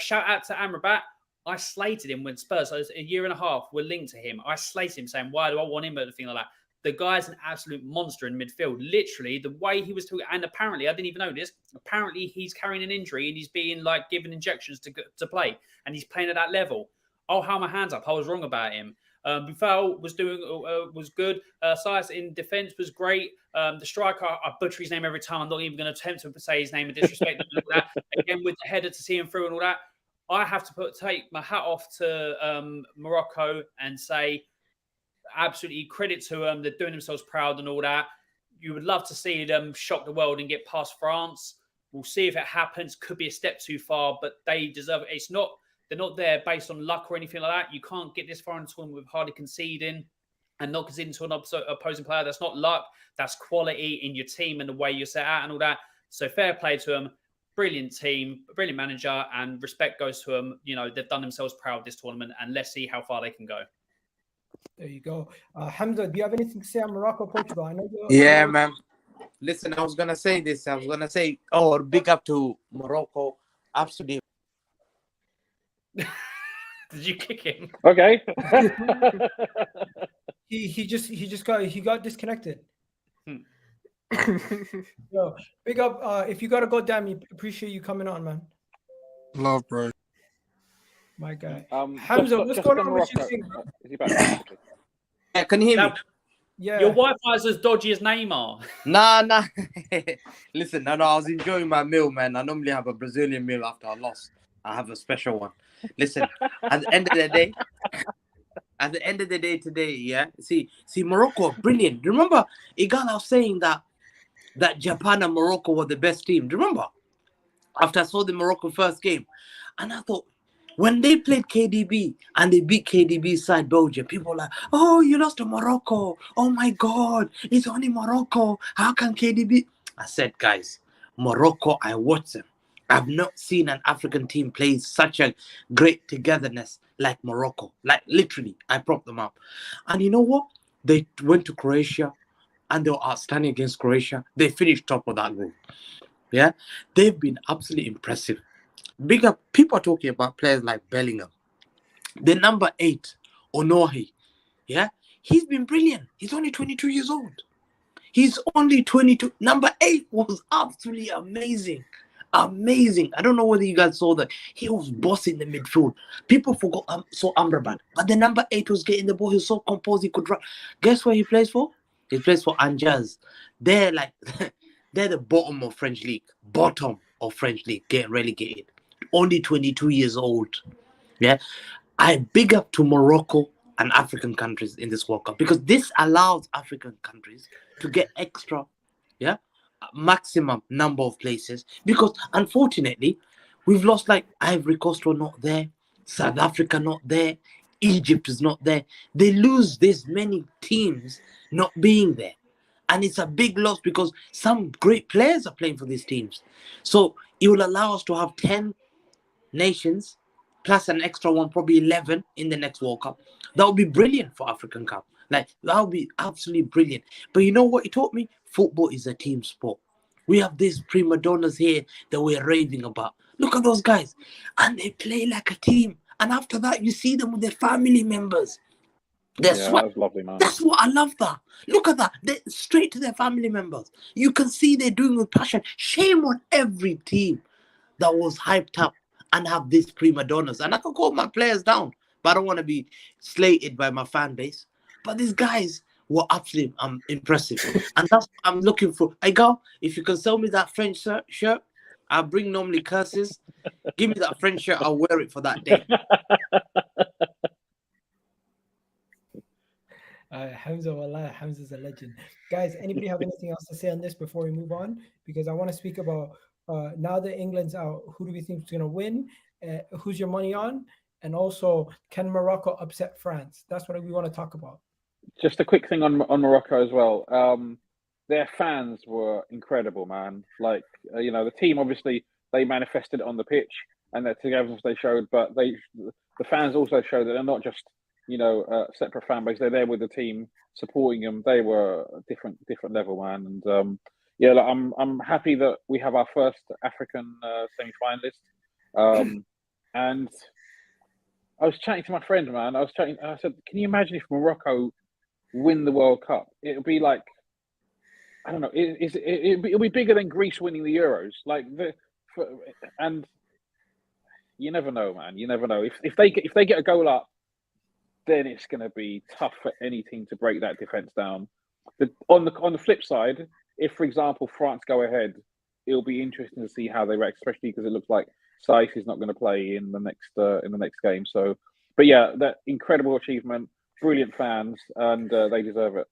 Shout out to Amrabat. I slated him when Spurs, so a year and a half, were linked to him. I slated him saying, why do I want him or anything like that? The guy's an absolute monster in midfield. Literally, the way he was talking, and apparently, I didn't even know this, apparently he's carrying an injury and he's being like given injections to play. And he's playing at that level. I'll hold my hands up. I was wrong about him. Buffal was good. Sias in defence was great. The striker, I butcher his name every time. I'm not even going to attempt to say his name and disrespect him and all that. Again, with the header to see him through and all that. I have to take my hat off to Morocco and say absolutely credit to them. They're doing themselves proud and all that. you would love to see them shock the world and get past France. We'll see if it happens. Could be a step too far, but they deserve it. They're not there based on luck or anything like that. You can't get this far in the tournament with hardly conceding and not conceding to an opposing player. That's not luck. That's quality in your team and the way you're set out and all that. So fair play to them. Brilliant team, brilliant manager, and respect goes to them. You know, they've done themselves proud this tournament, and let's see how far they can go. There you go. Hamza, do you have anything to say on Morocco, Portugal? I know Yeah, man. Listen, I was going to say this. I was going to say, big up to Morocco. Absolutely. Did you kick him? Okay. he got disconnected. Yo, big up. If you gotta go, damn, appreciate you coming on, man. Love, bro. My guy. Hamza, what's going on with you? Is he back? Yeah, can you hear me? Yeah. Your Wi-Fi is as dodgy as Neymar. Nah. Listen, I was enjoying my meal, man. I normally have a Brazilian meal after I lost. I have a special one. Listen, at the end of the day today, yeah. See, Morocco, brilliant. Remember, Egal, I was saying that Japan and Morocco were the best team. Do you remember? After I saw the Morocco first game, and I thought, when they played KDB and they beat KDB's side Belgium, people were like, oh, you lost to Morocco. Oh my God, it's only Morocco. How can KDB? I said, guys, Morocco, I watched them. I've not seen an African team play such a great togetherness like Morocco. Like literally, I propped them up. And you know what? They went to Croatia and they were outstanding against Croatia. They finished top of that group. Yeah, they've been absolutely impressive. Big up, people are talking about players like Bellingham. The number 8, Onohi. Yeah, he's been brilliant. He's only 22 years old. He's only 22. Number 8 was absolutely amazing. Amazing. I don't know whether you guys saw that. He was bossing the midfield. People forgot so Amrabat. But the number 8 was getting the ball. He was so composed. He could run. Guess where he plays for? He plays for Angers. They're like, they're the bottom of French league. Bottom of French league. Get relegated. Only 22 years old. Yeah. I big up to Morocco and African countries in this World Cup because this allows African countries to get extra, maximum number of places, because unfortunately we've lost, like Ivory Coast were not there, South Africa not there, Egypt is not there. They lose this many teams not being there, and it's a big loss because some great players are playing for these teams. So it will allow us to have 10 nations plus an extra one, probably 11 in the next World Cup. That would be brilliant for African Cup. Like, that would be absolutely brilliant. But you know what it taught me? Football is a team sport. We have these prima donnas here that we're raving about. Look at those guys. And they play like a team. And after that, you see them with their family members. That was lovely, man. That's what I love that. Look at that. They're straight to their family members. You can see they're doing with passion. Shame on every team that was hyped up and have these prima donnas. And I can call my players down, but I don't want to be slated by my fan base. But these guys were absolutely impressive. And that's what I'm looking for. Egal, if you can sell me that French shirt, I'll bring normally curses. Give me that French shirt, I'll wear it for that day. Hamza's a legend. Guys, anybody have anything else to say on this before we move on? Because I want to speak about now that England's out, who do we think is going to win? Who's your money on? And also, can Morocco upset France? That's what we want to talk about. Just a quick thing on Morocco as well. Their fans were incredible, man. Like, the team, obviously, they manifested it on the pitch and their togetherness they showed, but the fans also showed that they're not just, a separate fan base. They're there with the team, supporting them. They were a different level, man. And I'm happy that we have our first African semi-finalist. And I was chatting to my friend, man. I said, can you imagine if Morocco win the World Cup? It'll be like, I don't know. It'll be bigger than Greece winning the Euros. And you never know, man. You never know. If they get a goal up, then it's going to be tough for any team to break that defense down. But on the flip side, if, for example, France go ahead, it'll be interesting to see how they react, especially because it looks like Saïf is not going to play in the next game. So, but yeah, that incredible achievement, brilliant fans, and they deserve it.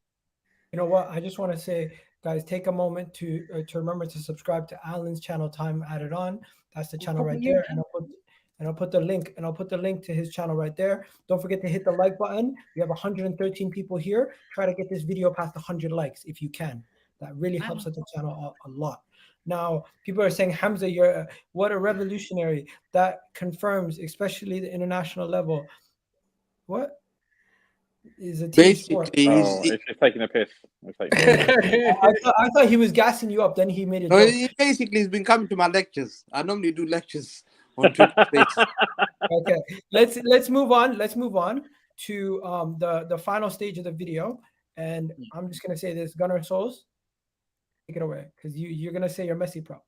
You know what? I just want to say guys, take a moment to remember to subscribe to Alan's channel. Time added on. That's the channel right there, and I'll put the link to his channel right there. Don't forget to hit the like button. We have 113 people here. Try to get this video past 100 likes if you can. That really helps the channel a lot. Now, people are saying, Hamza, you're what a revolutionary. That confirms, especially the international level. What is a team sport? It's taking a piss. I thought he was gassing you up. Then he made it. No, he basically has been coming to my lectures. I normally do lectures on Twitter Space. Okay, let's move on. Let's move on to the final stage of the video, and I'm just gonna say this, Gunnar Souls, take it away, because you're gonna say your Messi prop.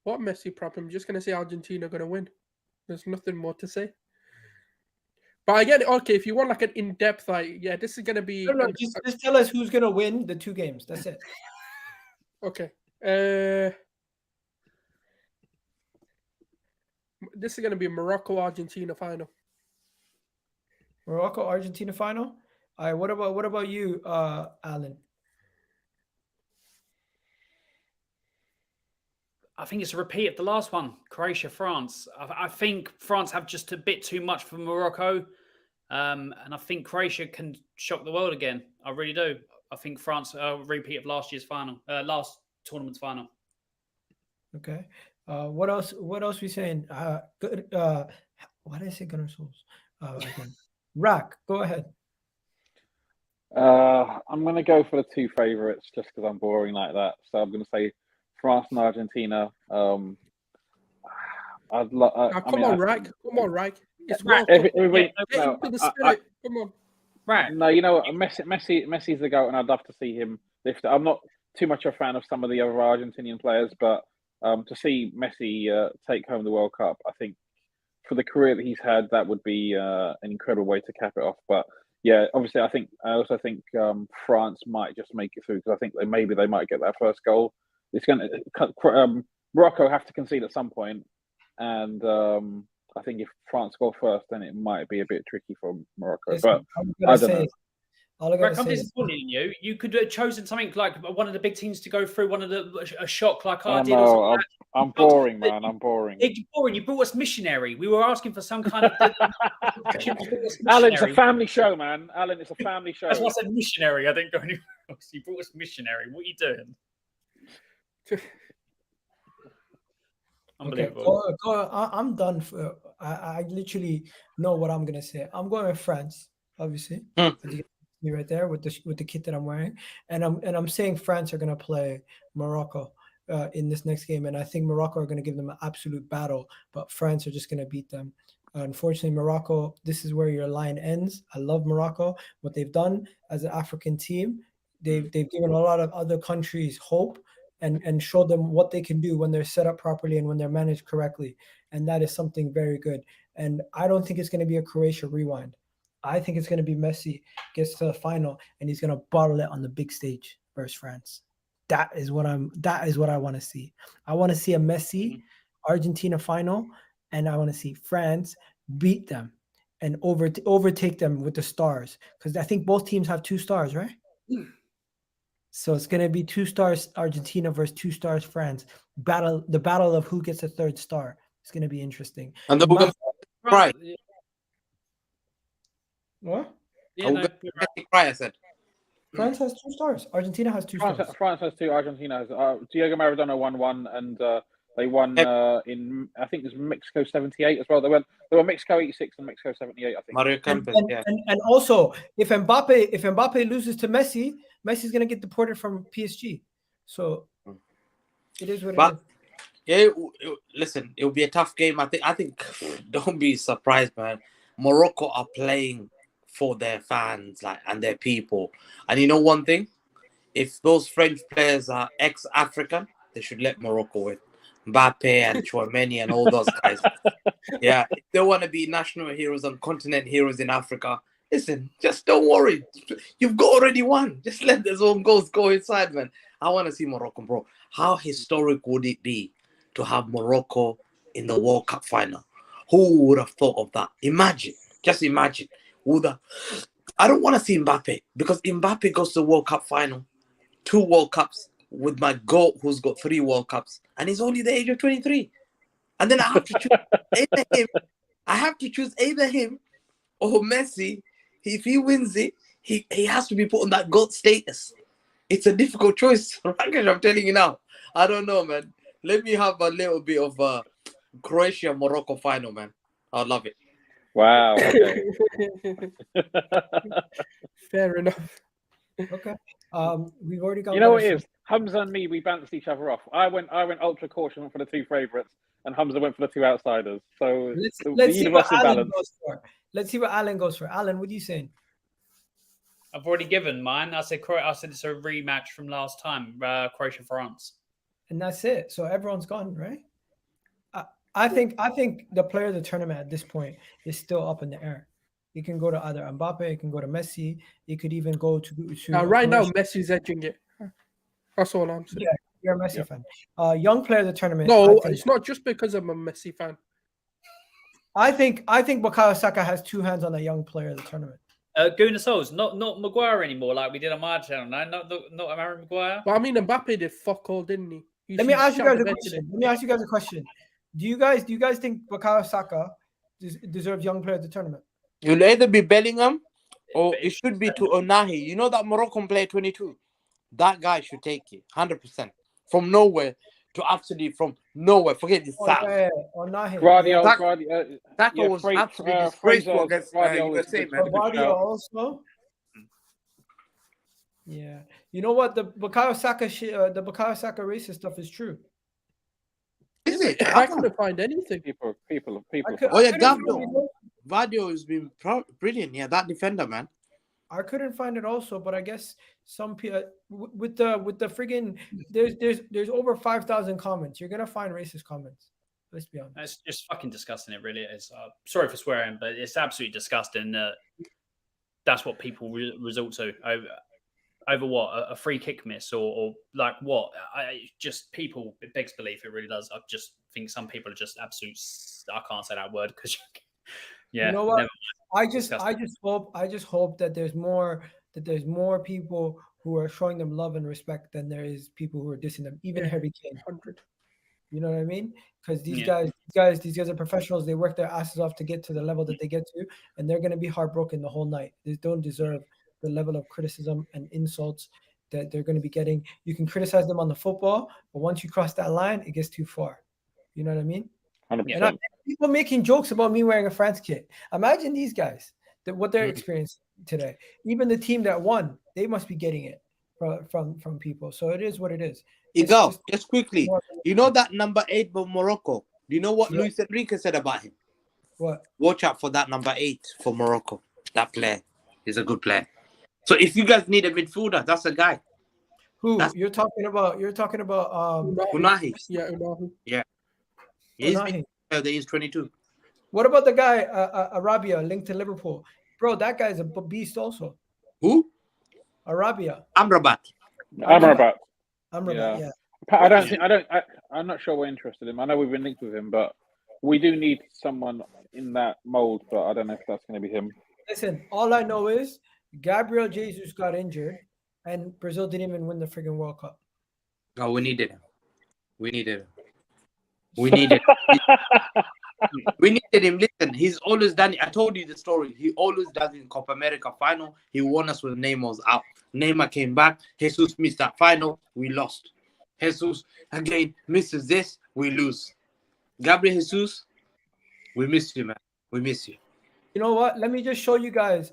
What Messi prop? I'm just gonna say Argentina gonna win. There's nothing more to say. But again, okay, if you want like an in-depth, like, yeah, this is gonna be. No, just tell us who's gonna win the 2 games. That's it. Okay. This is gonna be a Morocco-Argentina final. Morocco-Argentina final. All right. What about you, Alan? I think it's a repeat of the last one, Croatia, France. I think France have just a bit too much for Morocco. And I think Croatia can shock the world again. I really do. I think France a repeat of last tournament's final. Okay. What else we saying? Good. Why did I say Gunnar Souls? Again. Rack, go ahead. I'm going to go for the 2 favourites just because I'm boring like that. So I'm going to say France and Argentina. Come on, Rack. It's Rack. Come on. Right. No, you know what? Messi's the goat, and I'd love to see him lift it. I'm not too much a fan of some of the other Argentinian players, but to see Messi take home the World Cup, I think for the career that he's had, that would be an incredible way to cap it off. But yeah, obviously, I also think France might just make it through because I think they might get that first goal. It's going to Morocco have to concede at some point, and I think if France go first, then it might be a bit tricky for Morocco. Listen, but I don't know. I'm disappointed in you. You could have chosen something like one of the big teams to go through, a shock like I did. No, I'm boring, man. I'm boring. You're boring. You brought us missionary. We were asking for some kind of. Alan, it's a family show, man. Alan, it's a family show. That's why I said missionary. I didn't go anywhere else. You brought us missionary. What are you doing? Unbelievable. Okay, I'm done. I literally know what I'm gonna say. I'm going with France, obviously. Me right there with the kit that I'm wearing, and I'm saying France are gonna play Morocco in this next game, and I think Morocco are gonna give them an absolute battle, but France are just gonna beat them. Unfortunately, Morocco, this is where your line ends. I love Morocco. What they've done as an African team, they've given a lot of other countries hope and showed them what they can do when they're set up properly and when they're managed correctly. And that is something very good. And I don't think it's going to be a Croatia rewind. I think it's going to be Messi gets to the final and he's going to bottle it on the big stage versus France. That is what I want to see. I want to see a Messi Argentina final, and I want to see France beat them and overtake them with the stars, because I think both teams have 2 stars, right? So it's going to be 2 stars Argentina versus 2 stars France. The battle of who gets a 3rd star. It's going to be interesting. And then we're going to cry. What? Yeah, no, cry, I said. France has 2 stars. Argentina has 2 stars. France has 2. Argentina has. Diego Maradona won 1, and they won in, I think it was Mexico 78 as well. They were Mexico 86 and Mexico 78, I think. Mario Kempes, and also, if Mbappe loses to Messi, Messi's gonna get deported from PSG. So it is what it is. Yeah, listen, it'll be a tough game. I think don't be surprised, man. Morocco are playing for their fans, and their people. And you know one thing? If those French players are ex-African, they should let Morocco win. Mbappe and Chouameni and all those guys. Yeah, if they want to be national heroes and continent heroes in Africa, listen, just don't worry. You've already won. Just let those own goals go inside, man. I want to see Morocco, bro. How historic would it be to have Morocco in the World Cup final? Who would have thought of that? Imagine. Just imagine. I don't want to see Mbappe, because Mbappe goes to the World Cup final 2 World Cups with my GOAT who's got 3 World Cups, and he's only the age of 23. And then I have to choose either him. I have to choose either him or Messi. If he wins it, he has to be put on that GOAT status. It's a difficult choice. I'm telling you now. I don't know, man. Let me have a little bit of Croatia Morocco final, man. I love it. Wow. Okay. Fair enough. Okay. We've already got. You know what it is? Hamza and me, we bounced each other off. I went ultra caution for the 2 favourites, and Hamza went for the 2 outsiders. So let's see what Alan goes for. Let's see what Alan goes for. Alan, what are you saying? I've already given mine. I said it's a rematch from last time, Croatia France, and that's it. So everyone's gone, right? I think the player of the tournament at this point is still up in the air. You can go to either Mbappe, you can go to Messi, you could even go to right now Messi's edging it. That's all I'm saying. Yeah, you're a Messi fan. Young player of the tournament. No, it's not just because I'm a Messi fan. I think bukayo saka has 2 hands on the young player of the tournament. Guna Souls, not Maguire anymore, like we did on my channel. No, not Harry Maguire. Well, I mean, Mbappe did fuck all, didn't he? Let me ask you guys a question. Do you guys think bukayo saka deserves young player of the tournament? You'll either be Bellingham or it should be to Onahi. You know that Moroccan player 22? That guy should take it 100%. From nowhere to absolutely from nowhere. Forget this. Onahi. Saka was absolutely disgraceful against USA, man. Guardiola also. Yeah. You know what? The bukayo saka racist stuff is true. Is it? I couldn't find anything. People. Gavdo. Vadio has been brilliant. Yeah, that defender, man. I couldn't find it also, but I guess some people with the friggin' there's over 5,000 comments. You're gonna find racist comments. Let's be honest. It's just fucking disgusting. It really is. Sorry for swearing, but it's absolutely disgusting. That's what people resort to over what a free kick miss or like what? People. It begs belief. It really does. I just think some people are just absolute. I can't say that word because. Yeah, you know what? I just hope that there's more people who are showing them love and respect than there is people who are dissing them. Even Harry Kane. 100. You know what I mean? Because these guys are professionals. They work their asses off to get to the level that they get to, and they're gonna be heartbroken the whole night. They don't deserve the level of criticism and insults that they're gonna be getting. You can criticize them on the football, but once you cross that line, it gets too far. You know what I mean? 100%. People making jokes about me wearing a France kit. Imagine these guys, what they're experiencing today. Even the team that won, they must be getting it from people. So it is what it is. Egal, just quickly. You know that number 8 for Morocco? Do you know what Luis Enrique said about him? What? Watch out for that number 8 for Morocco. That player is a good player. So if you guys need a midfielder, that's a guy. Who you're talking about? Unahi. Yeah, Unahi. Yeah. He's 22. What about the guy Arabia linked to Liverpool? Bro, that guy's a beast also. Who? Arabia. Amrabat. Yeah. I'm not sure we're interested in him. I know we've been linked with him, but we do need someone in that mold, but I don't know if that's going to be him. Listen, all I know is Gabriel Jesus got injured and Brazil didn't even win the friggin' World Cup. Oh, we needed him. We needed him. Listen, he's always done it. I told you the story. He always does it in Copa America final. He won us when Neymar was out. Neymar came back. Jesus missed that final. We lost. Jesus again misses this. We lose. Gabriel Jesus, we miss you, man. We miss you. You know what? Let me just show you guys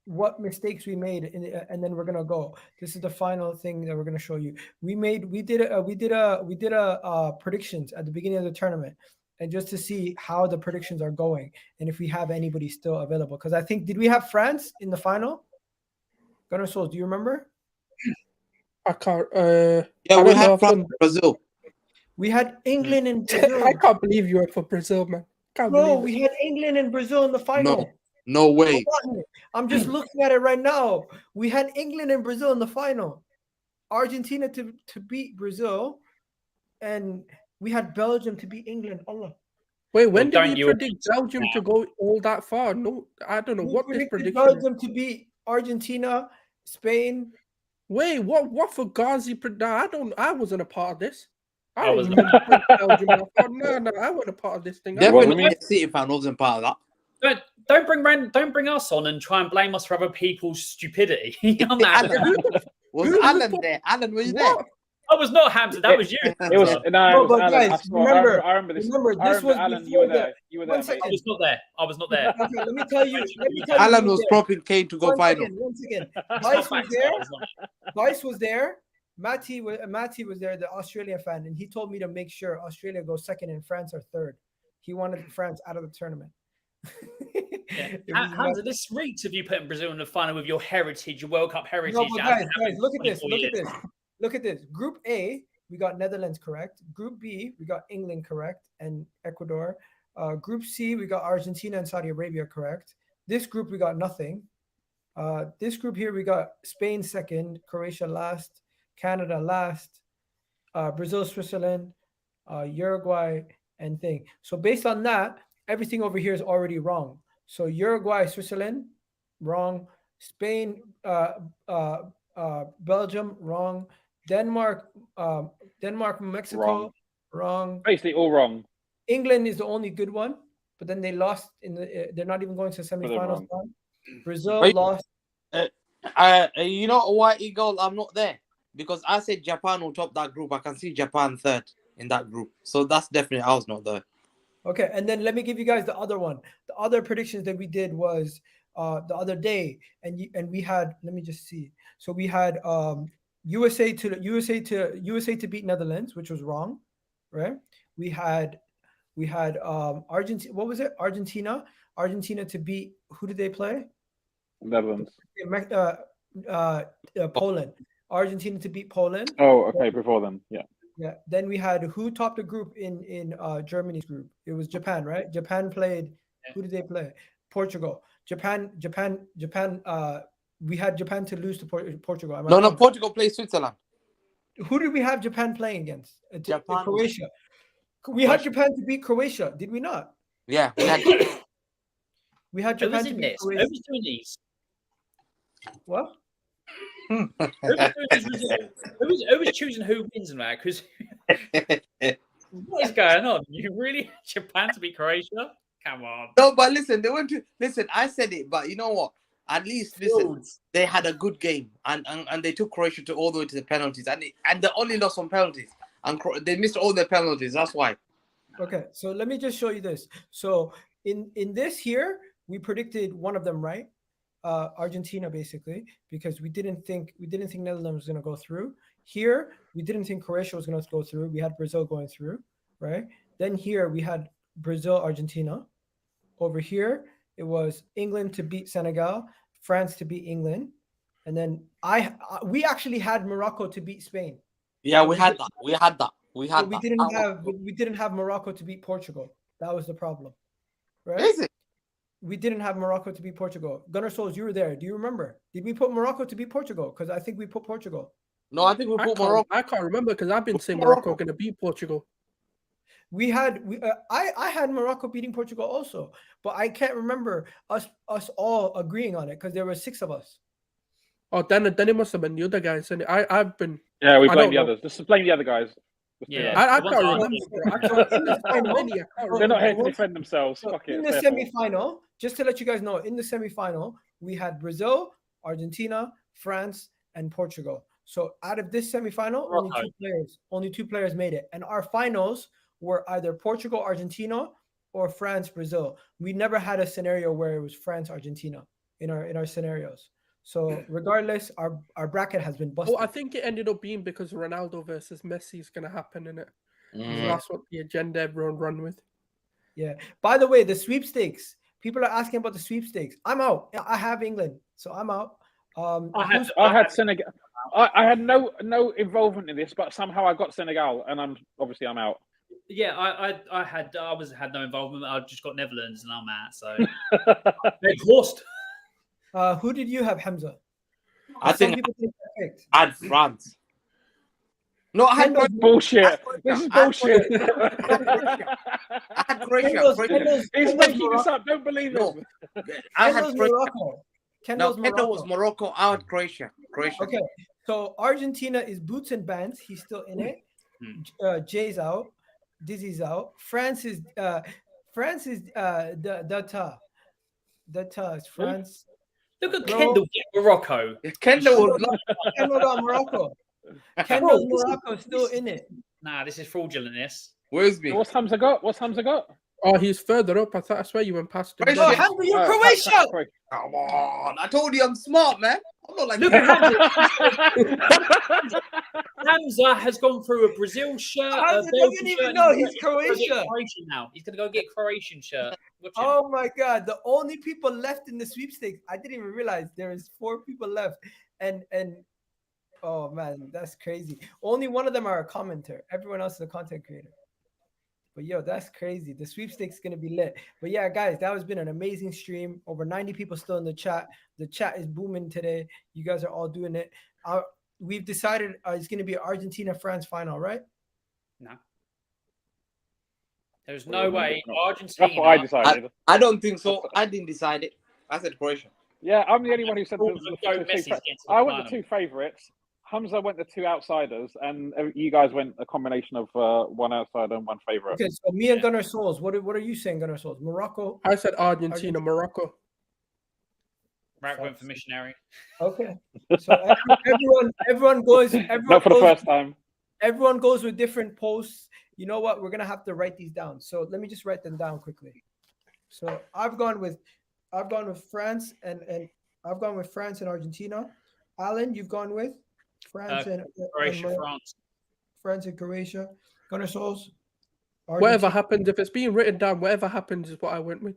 what mistakes we made, and then we're gonna go. This is the final thing that we're gonna show you. We did a predictions at the beginning of the tournament, and just to see how the predictions are going and if we have anybody still available. Because I think, did we have France in the final? Gunnar Souls, do you remember? I can't. Yeah, we had France, Brazil. We had England and Brazil. I can't believe you were for Brazil, man. Bro, we had England and Brazil in the final. No way. I'm just looking at it right now. We had England and Brazil in the final. Argentina to beat Brazil, and we had Belgium to beat England. Allah. Wait, when did we predict Belgium to go all that far? No, I don't know what this prediction Belgium to beat Argentina, Spain, Wait, what for Ghazi? I wasn't a part of this. I was didn't not. remember Belgium. I thought, no, I wasn't a part of this thing. Definitely not a City fan wasn't part of that. Don't bring us on and try and blame us for other people's stupidity. I'm Alan, mad. was Alan there? Alan, were you there? I was not Hamza. That was you. It was but Alan. guys, I remember this. this was Alan, you were before there. You were there, mate. I was not there. I was not there. Okay, let me tell you. Alan was propping Kane to go final. One second. That's Vice not was facts, there. I was not. Vice was there. Matty was there, the Australian fan, and he told me to make sure Australia goes second and France are third. He wanted France out of the tournament. Hamza, this reeks of you putting Brazil in the final with your heritage, your World Cup heritage. No, but guys, look at this. Look at this. Group A, we got Netherlands correct. Group B, we got England correct and Ecuador. Group C, we got Argentina and Saudi Arabia correct. This group, we got nothing. This group here, we got Spain second, Croatia last, Canada last, Brazil, Switzerland, Uruguay, and thing. So based on that, everything over here is already wrong. So Uruguay, Switzerland, wrong. Spain, Belgium, wrong. Denmark, Mexico, wrong. Basically all wrong. England is the only good one, but then they lost in the. They're not even going to semifinals. Brazil lost. You know why, Egal? I'm not there because I said Japan will top that group. I can see Japan third in that group, so that's definitely I was not there. Okay, and then let me give you guys the other one. The other predictions that we did was the other day, and we had. Let me just see. So we had USA to beat Netherlands, which was wrong, right? We had Argentina. What was it? Argentina to beat. Who did they play? Netherlands. Poland. Argentina to beat Poland. Oh, okay. Before them, yeah. Yeah. Then we had who topped the group in Germany's group? It was Japan, right? Japan played. Who did they play? Portugal. Japan. We had Japan to lose to Portugal. No, Portugal plays Switzerland. Who did we have Japan playing against? Japan. Croatia. We had Japan to beat Croatia, did we not? Yeah, we had Japan to beat Croatia. Who was doing these? What? Who was choosing who wins in that? Because what is going on? You really had Japan to beat Croatia? Come on. No, but listen, they went to listen. I said it, but you know what? At least listen, they had a good game, and they took Croatia to all the way to the penalties, and they only lost on penalties, and they missed all their penalties. That's why. Okay, so let me just show you this. So in this here, we predicted one of them right, Argentina basically, because we didn't think Netherlands was going to go through. Here, we didn't think Croatia was going to go through. We had Brazil going through, right? Then here we had Brazil, Argentina. Over here, it was England to beat Senegal, France to beat England, and then we actually had Morocco to beat Spain. Yeah, we had that. We didn't have Morocco to beat Portugal. That was the problem, right? Is it? We didn't have Morocco to beat Portugal. Gunnar Souls, you were there. Do you remember? Did we put Morocco to beat Portugal? Because I think we put Portugal. No, I think we put Morocco. I can't remember because I've been saying Morocco going to beat Portugal. I had Morocco beating Portugal also, but I can't remember us all agreeing on it because there were 6 of us. Oh, then it must have been the other guys. And I've been. Yeah, we blame the others. Just blame the other guys. Yeah, I can't remember. They're not here to defend themselves. So Fuck in it. the semi-final, just to let you guys know, in the semi-final, we had Brazil, Argentina, France, and Portugal. So out of this semi-final, only two players made it. And our finals were either Portugal, Argentina, or France, Brazil. We never had a scenario where it was France, Argentina in our scenarios. So regardless, our bracket has been busted. Oh, I think it ended up being because Ronaldo versus Messi is going to happen in it. So that's what the agenda everyone run with. Yeah. By the way, the sweepstakes. People are asking about the sweepstakes. I'm out. I have England, so I'm out. I had Senegal. I had no involvement in this, but somehow I got Senegal, and I'm out. Yeah, I had no involvement. I just got Netherlands, and I'm out. So they're lost. Who did you have, Hamza? I think I had France. No, I had bullshit. This is bullshit. I had Croatia. He's making this up. Don't believe him. I had Morocco. Kendall was Morocco. I had Croatia. Okay. So Argentina is boots and bands. He's still in it. Jay's out. Dizzy's out. France is the is France. Look at Kendall get Morocco. Kendall was Kendall got Morocco. Kendall's Morocco still in it. Nah, this is fraudulentness. Where's me? What's Hamza got? Oh, he's further up. I swear you went past him. Croatia. Oh, Hamza, you're Croatia. Come on. I told you I'm smart, man. I'm not like Look at Hamza. Hamza has gone through a Brazil shirt. Hamza doesn't even know he's Croatia. Croatian now. He's going to go get Croatian shirt. Oh my God. The only people left in the sweepstakes, I didn't even realize there is 4 people left. And oh man, that's crazy. Only one of them are a commenter. Everyone else is a content creator. But yo, that's crazy. The sweepstakes is gonna be lit. But yeah, guys, that has been an amazing stream. Over 90 people still in the chat. The chat is booming today. You guys are all doing it. We've decided it's gonna be Argentina-France final, right? No. There's no way Argentina. That's what I decided. I don't think so. I didn't decide it. I said Croatia. Yeah, I'm the only one who said I went the final. 2 favourites. Hamza went the 2 outsiders, and you guys went a combination of 1 outsider and 1 favourite. Okay, so me and Gunnar Souls, what are you saying, Gunnar Souls? Morocco? I said Argentina, Morocco. Mark went for missionary. Okay. So everyone goes. Not for the first time. Everyone goes with different posts. You know what? We're gonna have to write these down. So let me just write them down quickly. So I've gone with France and I've gone with France and Argentina. Alan, you've gone with France and Croatia, France and Croatia. Gunnar Souls. Whatever happens, if it's being written down, whatever happens is what I went with.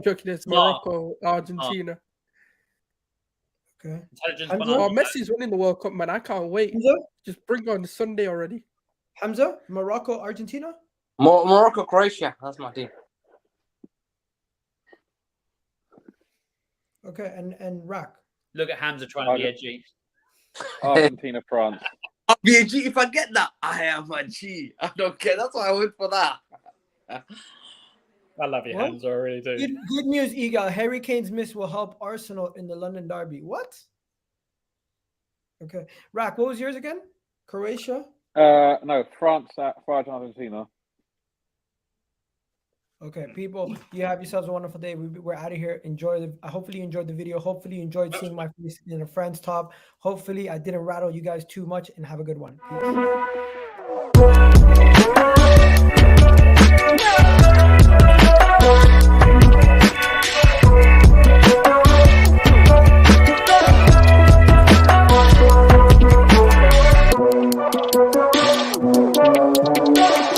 Joking, it's Morocco, Argentina. Okay. Oh, Messi's winning the World Cup, man. I can't wait. Hamza? Just bring on the Sunday already. Hamza, Morocco, Argentina? Morocco, Croatia. That's my team. Okay, and Rak. Look at Hamza trying to be edgy. Argentina, France. I'll be a G if I get that. I am a G. I don't care. That's why I went for that. I love you, Hamza. I really do. Good news, Egal. Harry Kane's miss will help Arsenal in the London derby. What? Okay. Rak, what was yours again? Croatia? No, France, Argentina. Okay, people, you have yourselves a wonderful day. We're out of here. Hopefully you enjoyed the video. Hopefully you enjoyed seeing my face in a friend's top. Hopefully I didn't rattle you guys too much, and have a good one. Peace.